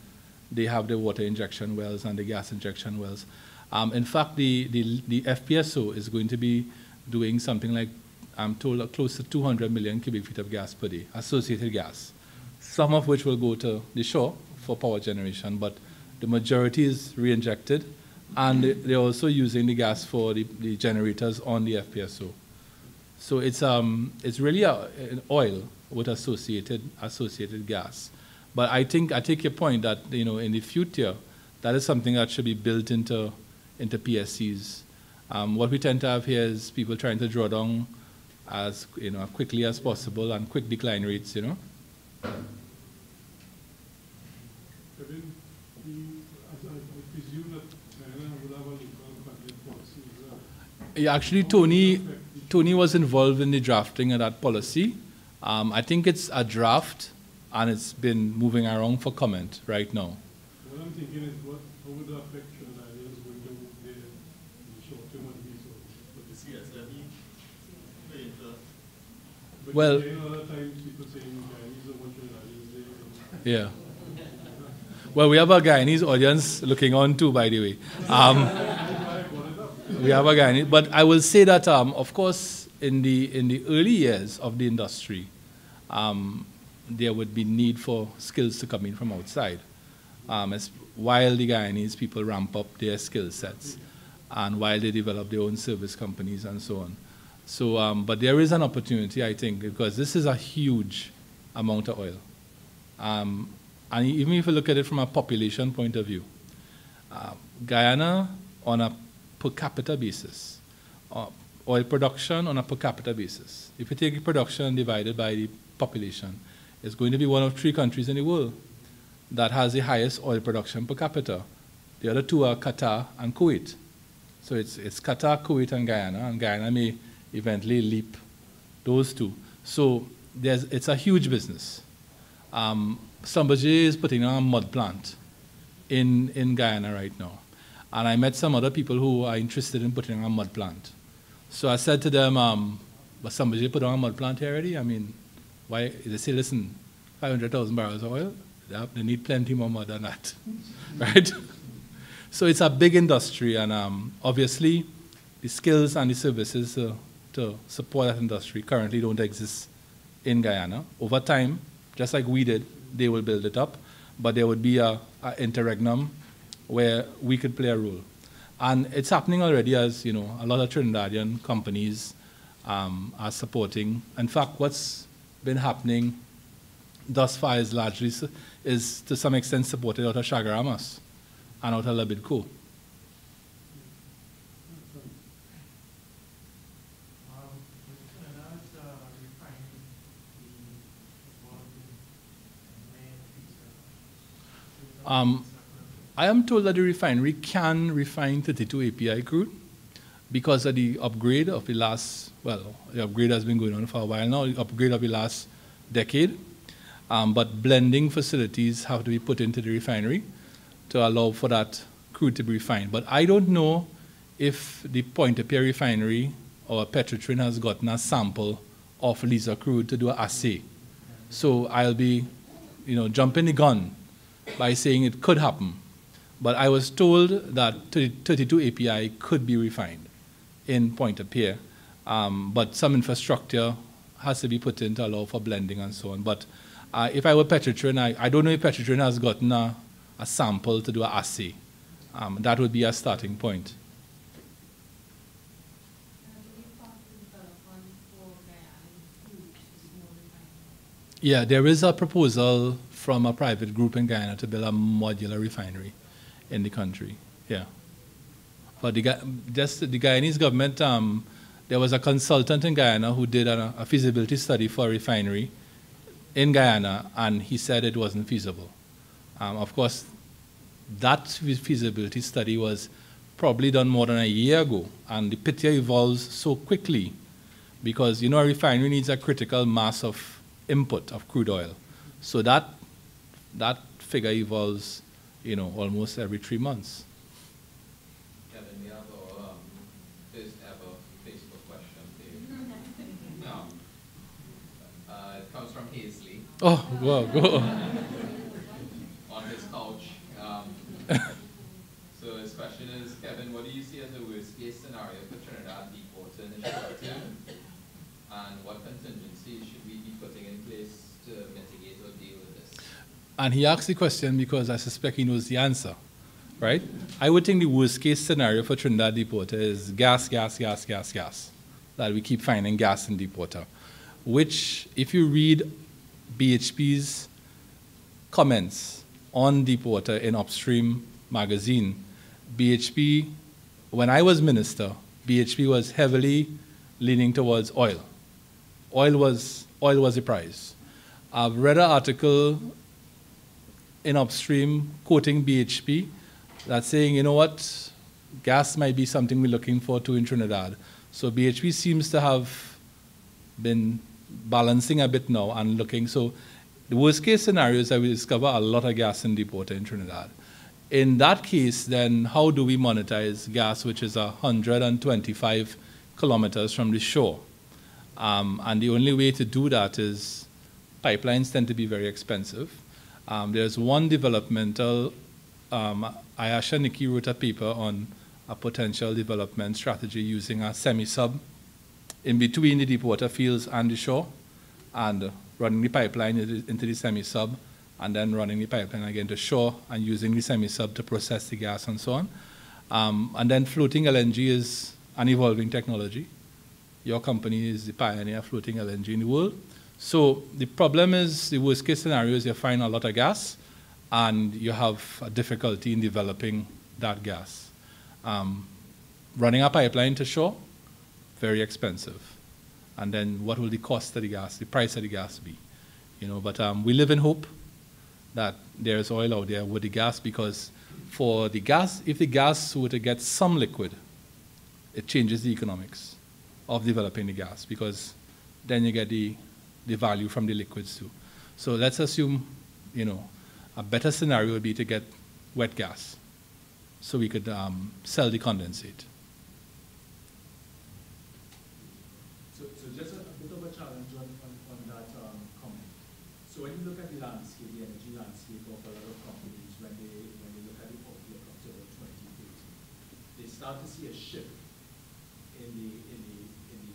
they have the water injection wells and the gas injection wells. In fact, the FPSO is going to be doing something like, I'm told, close to 200 million cubic feet of gas per day, associated gas, some of which will go to the shore for power generation, but the majority is re-injected, and they're also using the gas for the generators on the FPSO. So it's really an oil with associated gas. But I take your point that, you know, in the future, that is something that should be built into PSCs. What we tend to have here is people trying to draw down as, you know, quickly as possible and quick decline rates, you know. Kevin, I presume that China would have a local content policy as well. Yeah, actually, Tony was involved in the drafting of that policy. I think it's a draft, and it's been moving around for comment right now. What I'm thinking is, how would that affect Trinidadians going to move there in the short term and the short term? But the CSLE, but well, again, a lot of times people saying Guyanese are what Trinidadians there. Yeah. Well, we have a Guyanese audience looking on too, by the way. We have a Guyanese, but I will say that, of course, in the early years of the industry, there would be need for skills to come in from outside, while the Guyanese people ramp up their skill sets, and while they develop their own service companies and so on. So, but there is an opportunity, I think, because this is a huge amount of oil. And even if you look at it from a population point of view, Guyana, on a per capita basis, oil production on a per capita basis, if you take the production divided by the population, it's going to be one of 3 countries in the world that has the highest oil production per capita. The other 2 are Qatar and Kuwait. So it's Qatar, Kuwait, and Guyana may eventually leap those 2. So it's a huge business. Stabroek is putting on a mud plant in Guyana right now. And I met some other people who are interested in putting on a mud plant. So I said to them, but somebody put on a mud plant here already? I mean, why? They say, listen, 500,000 barrels of oil, they need plenty more mud than that, right? So it's a big industry, and obviously the skills and the services to support that industry currently don't exist in Guyana. Over time, just like we did, they will build it up, but there would be an interregnum where we could play a role. And it's happening already, as you know, a lot of Trinidadian companies are supporting. In fact, what's been happening thus far is largely, is to some extent supported out of Chaguaramas and out of Labidco. I am told that the refinery can refine 32 API crude because of the upgrade of the last, well, the upgrade has been going on for a while now, the upgrade of the last decade. But blending facilities have to be put into the refinery to allow for that crude to be refined. But I don't know if the Pointe-à-Pierre refinery or Petrotrin has gotten a sample of Liza crude to do an assay. So I'll be, you know, jumping the gun by saying it could happen. But I was told that 32 API could be refined in Pointe-à-Pierre, but some infrastructure has to be put in to allow for blending and so on. But if I were Petrotrin, I don't know if Petrotrin has gotten a sample to do an assay. That would be a starting point. Yeah, there is a proposal from a private group in Guyana to build a modular refinery in the country. Yeah. But the Guyanese government, there was a consultant in Guyana who did a feasibility study for a refinery in Guyana, and he said it wasn't feasible. Of course, that feasibility study was probably done more than a year ago, and the picture evolves so quickly because, you know, a refinery needs a critical mass of input of crude oil. So that figure evolves, you know, almost every 3 months. Kevin, we have our first ever Facebook question for you. It comes from Hazley. Oh, wow, go. On his couch. So his question is, Kevin, what do you see as the worst case scenario for Trinidad Deepwater in the short term? And what contingencies should we be putting in place to mitigate or deal with this? And he asked the question because I suspect he knows the answer, right? I would think the worst case scenario for Trinidad Deepwater is gas, gas, gas, gas, gas. that we keep finding gas in deep water, which, if you read BHP's comments on deep water in Upstream magazine, BHP, when I was minister, BHP was heavily leaning towards oil. Oil was the prize. I've read an article in Upstream quoting BHP that's saying, you know what, gas might be something we're looking for too in Trinidad. So BHP seems to have been balancing a bit now and looking. So the worst case scenario is that we discover a lot of gas in deep water in Trinidad. In that case, then how do we monetize gas, which is 125 kilometers from the shore? And the only way to do that is pipelines tend to be very expensive. There's one developmental, Ayasha Nikki wrote a paper on a potential development strategy using a semi-sub in between the deep water fields and the shore, and running the pipeline into the semi-sub, and then running the pipeline again to shore and using the semi-sub to process the gas and so on. And then floating LNG is an evolving technology. Your company is the pioneer of floating LNG in the world. So the problem is, the worst case scenario is you find a lot of gas and you have a difficulty in developing that gas. Running a pipeline to shore, very expensive. And then what will the cost of the gas, the price of the gas be? You know, but we live in hope that there's oil out there with the gas, because for the gas, if the gas were to get some liquid, it changes the economics of developing the gas, because then you get the value from the liquids too. So let's assume, you know, a better scenario would be to get wet gas, so we could sell the condensate. So just a bit of a challenge on that comment. So when you look at the landscape, the energy landscape of a lot of companies, when they look at the outlook up to 2030, they start to see a shift in the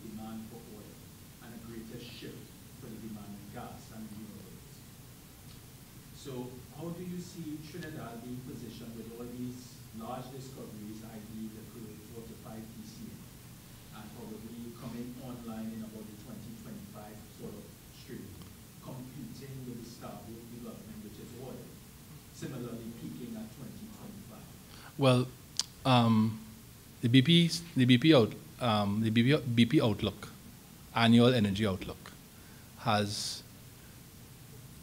demand for oil, and a greater shift for the demand of gas and renewables. So how do you see Trinidad being positioned with all these large discoveries, i.e. the current 4 to 5 TCM, and probably coming online in about the 2025 sort of stream, competing with the Stabroek development, which is oil, similarly peaking at 2025? Well, the BP outlook, annual energy outlook,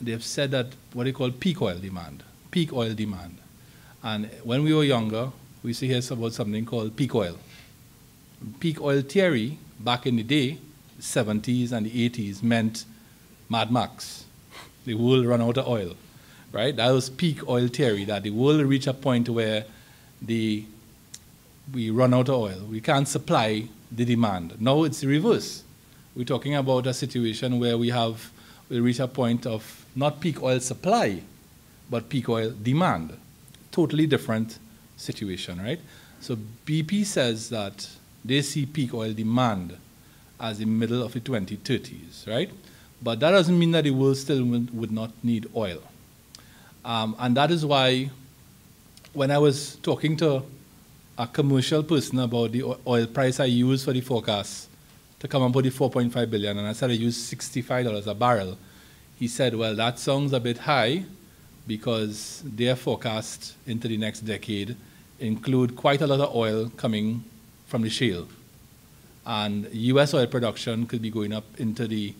they've said that what they call peak oil demand. And when we were younger, we used to hear about something called peak oil. Peak oil theory, back in the day, the 70s and the 80s, meant Mad Max. The world run out of oil, right? That was peak oil theory, that the world will reach a point where we run out of oil. We can't supply the demand. Now it's the reverse. We're talking about a situation where we'll reach a point of not peak oil supply, but peak oil demand. Totally different situation, right? So BP says that they see peak oil demand as the middle of the 2030s, right? But that doesn't mean that the world still would not need oil. And that is why when I was talking to a commercial person about the oil price I used for the forecast to come up with the 4.5 billion, and I said I used $65 a barrel, he said, well, that sounds a bit high, because their forecast into the next decade include quite a lot of oil coming from the shale. And US oil production could be going up into the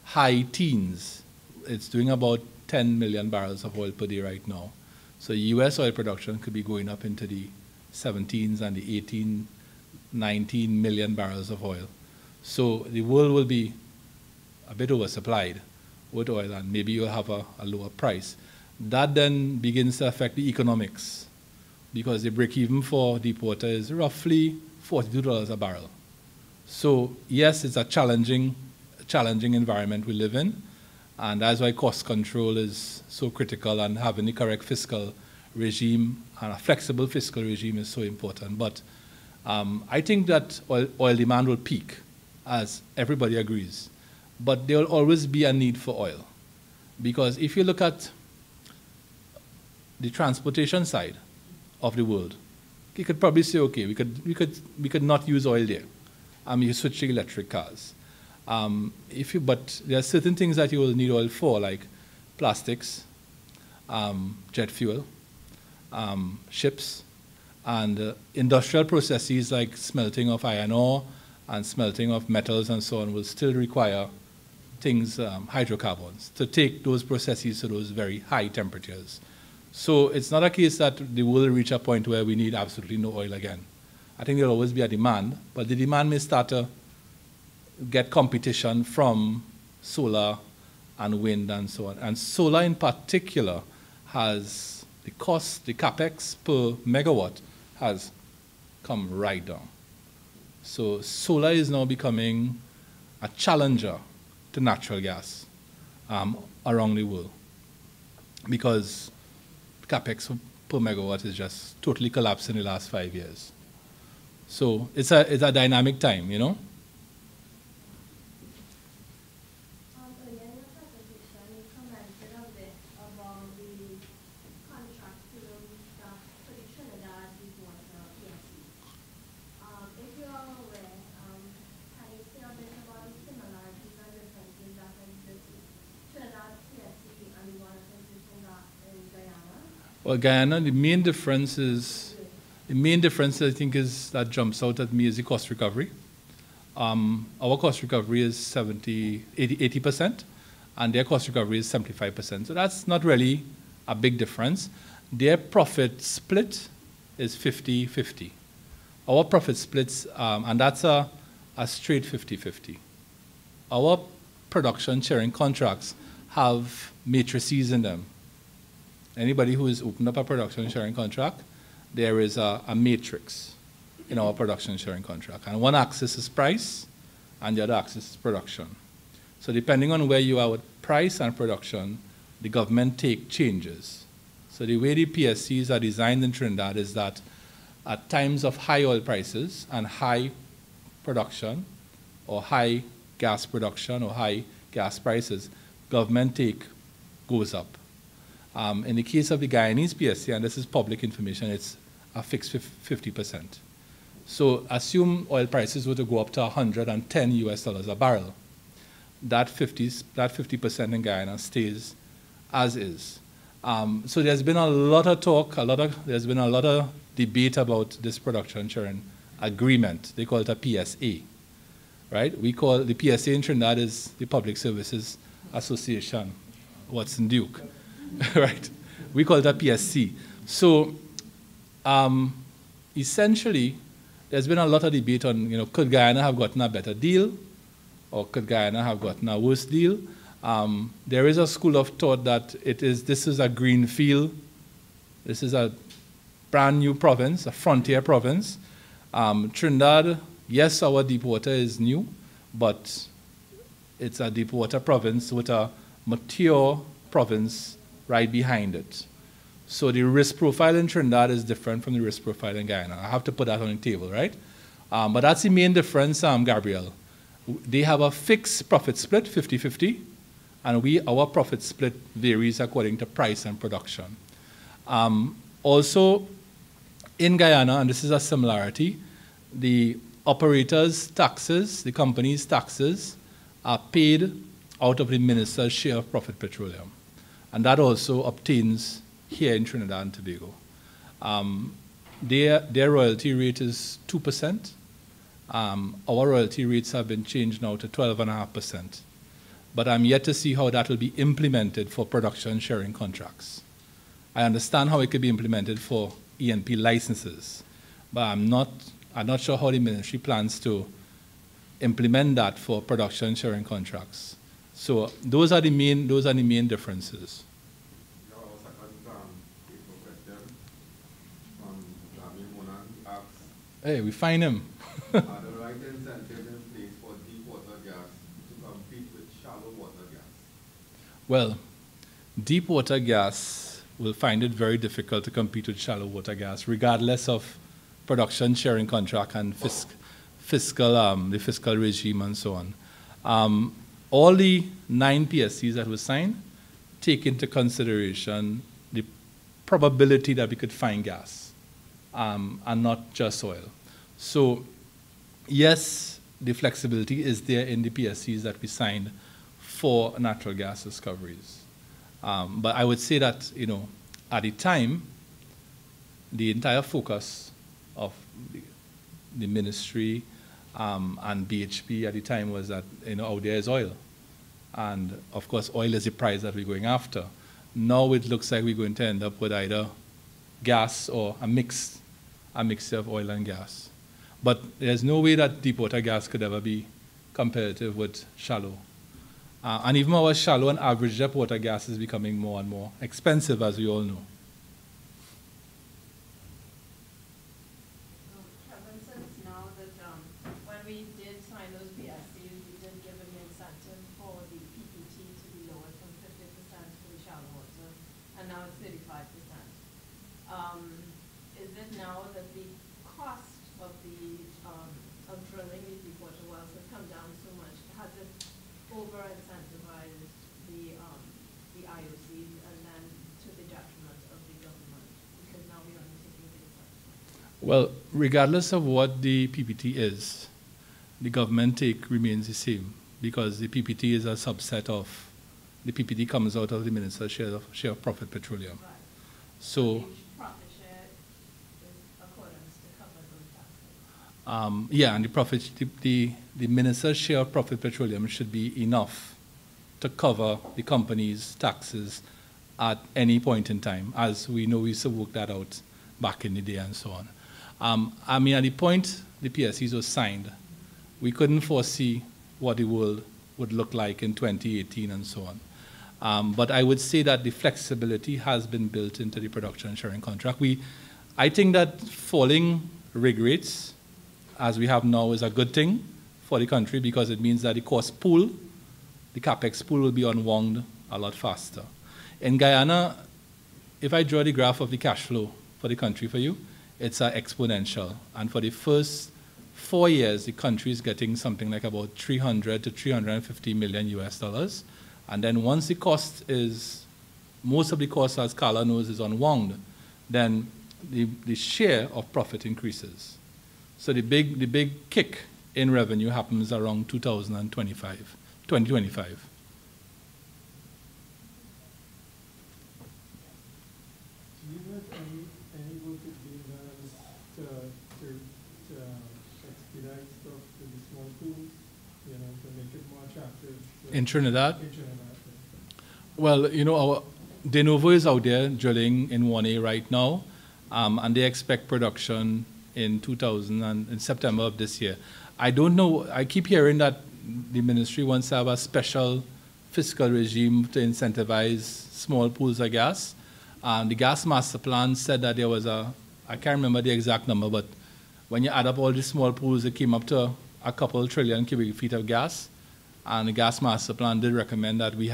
high teens. It's doing about 10 million barrels of oil per day right now. So US oil production could be going up into the 17s and the 18, 19 million barrels of oil. So the world will be a bit oversupplied with oil, and maybe you'll have a lower price. That then begins to affect the economics, because the break-even for deep water is roughly $42 a barrel. So yes, it's a challenging environment we live in, and that's why cost control is so critical, and having the correct fiscal regime and a flexible fiscal regime is so important. But I think that oil demand will peak, as everybody agrees. But there will always be a need for oil, because if you look at the transportation side of the world, you could probably say, okay, we could not use oil there. You switch to electric cars. But there are certain things that you will need oil for, like plastics, jet fuel, ships, and industrial processes like smelting of iron ore and smelting of metals and so on will still require things, hydrocarbons, to take those processes to those very high temperatures. So it's not a case that they will reach a point where we need absolutely no oil again. I think there will always be a demand, but the demand may start to get competition from solar and wind and so on. And solar in particular has the cost, the capex per megawatt has come right down. So solar is now becoming a challenger to natural gas around the world, because capex per megawatt is just totally collapsed in the last 5 years. So it's a dynamic time, you know. Earlier in the presentation, you commented a bit about the contract terms that for the Trinidad Deepwater PSC. If you are aware, can you say a bit about the similarities and differences that exist in Trinidad PSC and the one that exists in Guyana? Well, Guyana, the main difference I think is that jumps out at me is the cost recovery. Our cost recovery is 80%, and their cost recovery is 75%. So that's not really a big difference. Their profit split is 50-50. Our profit splits, and that's a straight 50-50. Our production sharing contracts have matrices in them. Anybody who has opened up a production sharing contract, there is a matrix in our production sharing contract. And one axis is price, and the other axis is production. So depending on where you are with price and production, the government take changes. So the way the PSCs are designed in Trinidad is that at times of high oil prices and high production, or high gas production, or high gas prices, government take goes up. In the case of the Guyanese PSC, and this is public information, it's a fixed 50%. So assume oil prices were to go up to $110 a barrel. That 50% in Guyana stays as is. So there's been a lot of talk, there's been a lot of debate about this production sharing agreement. They call it a PSA, right? We call the PSA in Trinidad is the Public Services Association, Watson Duke, right? We call it a PSC. So essentially, there's been a lot of debate on, could Guyana have gotten a better deal, or could Guyana have gotten a worse deal? There is a school of thought that this is a green field. This is a brand new province, a frontier province. Trinidad, yes, our deep water is new, but it's a deep water province with a mature province right behind it. So the risk profile in Trinidad is different from the risk profile in Guyana. I have to put that on the table, right? But that's the main difference, Gabriel. They have a fixed profit split, 50-50, and our profit split varies according to price and production. Also, in Guyana, and this is a similarity, the operators' taxes, the company's taxes, are paid out of the minister's share of profit petroleum. And that also obtains here in Trinidad and Tobago. Their royalty rate is 2%. Our royalty rates have been changed now to 12.5%. But I'm yet to see how that will be implemented for production sharing contracts. I understand how it could be implemented for E&P licenses, but I'm not sure how the ministry plans to implement that for production sharing contracts. So those are the main differences. Hey, we find him. Are the right incentives in place for deep water gas to compete with shallow water gas? Well, deep water gas will find it very difficult to compete with shallow water gas, regardless of production sharing contract and the fiscal regime and so on. All the 9 PSCs that were signed take into consideration the probability that we could find gas. And not just oil. So yes, the flexibility is there in the PSCs that we signed for natural gas discoveries. But I would say that, you know, at the time, the entire focus of the ministry and BHP at the time was that, you know, out there is oil. And of course, oil is the prize that we're going after. Now it looks like we're going to end up with either gas or a mixture of oil and gas. But there's no way that deepwater gas could ever be competitive with shallow. And even our shallow and average depth water gas is becoming more and more expensive, as we all know. Kevin, since now that when we did sign those PSCs, we did give an incentive for the PPT to be lowered from 50% for the shallow water, and now it's 35%. Is it now that the cost of the of drilling these deepwater wells has come down so much? Has it over-incentivized the IOCs and then to the detriment of the government? Because now we're only taking the incentive. Well, regardless of what the PPT is, the government take remains the same, because the PPT is a subset of, the PPT comes out of the minister's share of profit petroleum. Right. So, the profit share is accordance to cover those taxes. yeah, and the profit, the minister's share of profit petroleum should be enough to cover the company's taxes at any point in time. As we know, we used to work that out back in the day and so on. I mean, at the point the PSCs was signed, we couldn't foresee what the world would look like in 2018 and so on. But I would say that the flexibility has been built into the production sharing contract. I think that falling rig rates, as we have now, is a good thing for the country, because it means that the cost pool, the capex pool, will be unwound a lot faster. In Guyana, if I draw the graph of the cash flow for the country for you, it's exponential. And for the first 4 years, the country is getting something like about 300 to 350 million US dollars. And then once the cost is, most of the cost, as Carla knows, is unwound, then the share of profit increases. So the big kick in revenue happens around 2025. Do you know any work is being done to expedite stuff to the small pools, you know, to make it more attractive? In Trinidad? In Trinidad. Well, you know, our De Novo is out there drilling in 1A right now, and they expect production in September of this year. I don't know, I keep hearing that the ministry wants to have a special fiscal regime to incentivize small pools of gas. The gas master plan said that there was I can't remember the exact number, but when you add up all the small pools, it came up to a couple trillion cubic feet of gas. And the gas master plan did recommend that we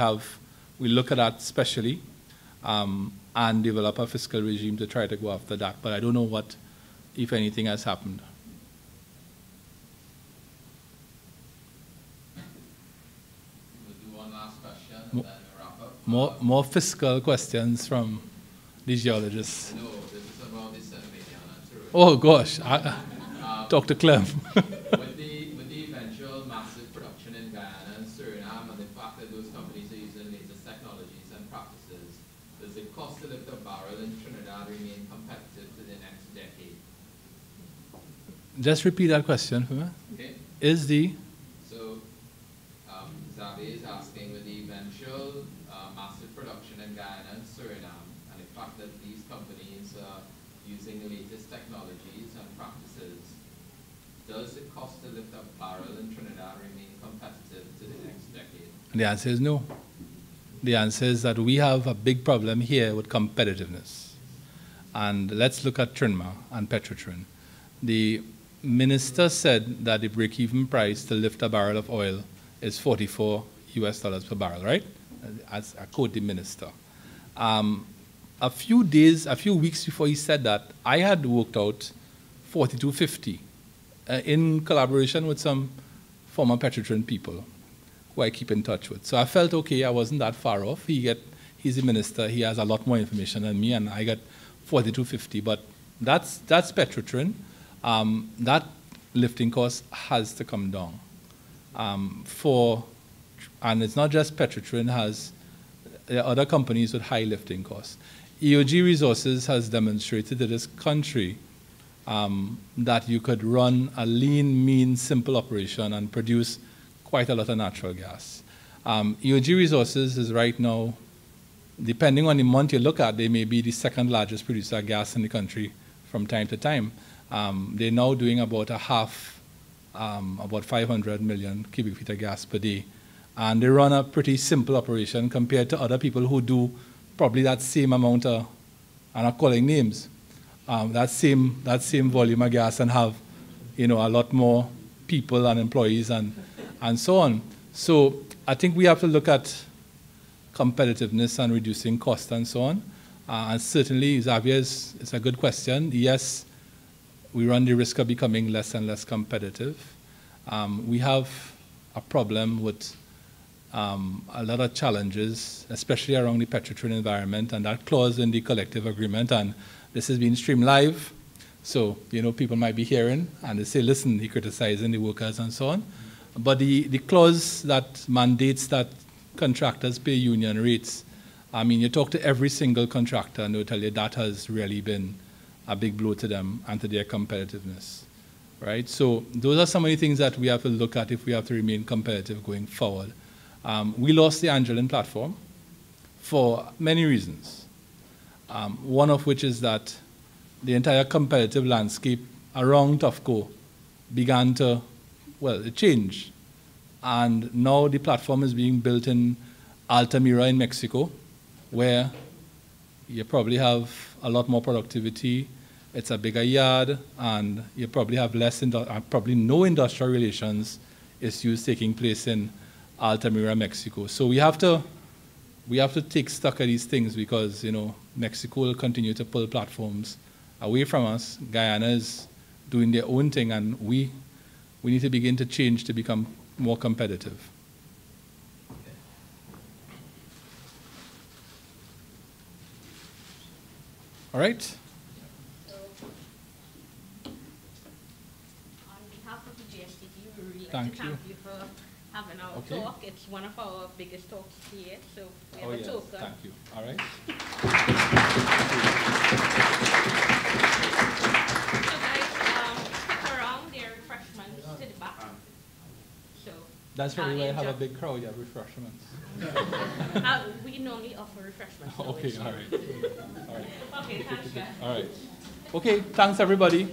look at that specially and develop a fiscal regime to try to go after that. But I don't know what, if anything, has happened. We'll do one last question and then we'll wrap up. More fiscal questions from the geologists. No, this is about the Guyana and Suriname. Oh gosh, Dr. Clem. with the eventual massive production in Guyana and Suriname, and the fact that those companies are using latest technologies and practices, does the cost to lift a barrel in Trinidad remain competitive to the next decade? Just repeat that question for me. Okay. So, Zabi is asking, with the eventual massive production in Guyana and Suriname, and the fact that these companies are using the latest technologies and practices, does the cost to lift a barrel in Trinidad remain competitive to the next decade? the answer is no. The answer is that we have a big problem here with competitiveness. And let's look at Trinma and Petrotrin. The minister said that the break-even price to lift a barrel of oil is $44 US per barrel, right? As I quote the minister. A few weeks before he said that, I had worked out $42.50 in collaboration with some former Petrotrin people who I keep in touch with. So I felt okay, I wasn't that far off. He's the minister, he has a lot more information than me, and I got $42.50. But that's Petrotrin. That lifting cost has to come down. And it's not just Petrotrin, there are other companies with high lifting costs. EOG Resources has demonstrated to this country that you could run a lean, mean, simple operation and produce quite a lot of natural gas. EOG Resources is right now, depending on the month you look at, they may be the second largest producer of gas in the country from time to time. They're now doing about about 500 million cubic feet of gas per day. And they run a pretty simple operation compared to other people who do probably that same amount of, I'm not calling names, that same volume of gas and have, a lot more people and employees and so on. So I think we have to look at competitiveness and reducing cost and so on. And certainly, Xavier's, it's a good question. Yes, we run the risk of becoming less and less competitive. We have a problem with a lot of challenges, especially around the Petrotrin environment, and that clause in the collective agreement, and this has been streamed live, so people might be hearing, and they say, listen, he criticizing the workers and so on. But the clause that mandates that contractors pay union rates, I mean, you talk to every single contractor and they'll tell you that has really been a big blow to them and to their competitiveness, right? So those are some of the things that we have to look at if we have to remain competitive going forward. We lost the Angeline platform for many reasons. One of which is that the entire competitive landscape around TOFCO began to, it changed. And now the platform is being built in Altamira in Mexico, where you probably have a lot more productivity. It's a bigger yard, and you probably have probably no industrial relations issues taking place in Altamira, Mexico. So we have to take stock of these things because Mexico will continue to pull platforms away from us. Guyana is doing their own thing, and we need to begin to change to become more competitive. All right. So, on behalf of the GSTT, we really like Thank to thank you for having our talk. It's one of our biggest talks here, so we have a token. Thank you. All right. So guys, stick around. There are refreshments to the back. So that's probably why I have a big crowd. You have refreshments. We normally offer refreshments. Okay. All right. All right. Okay. Thanks, guys. All right. Okay. Thanks, everybody.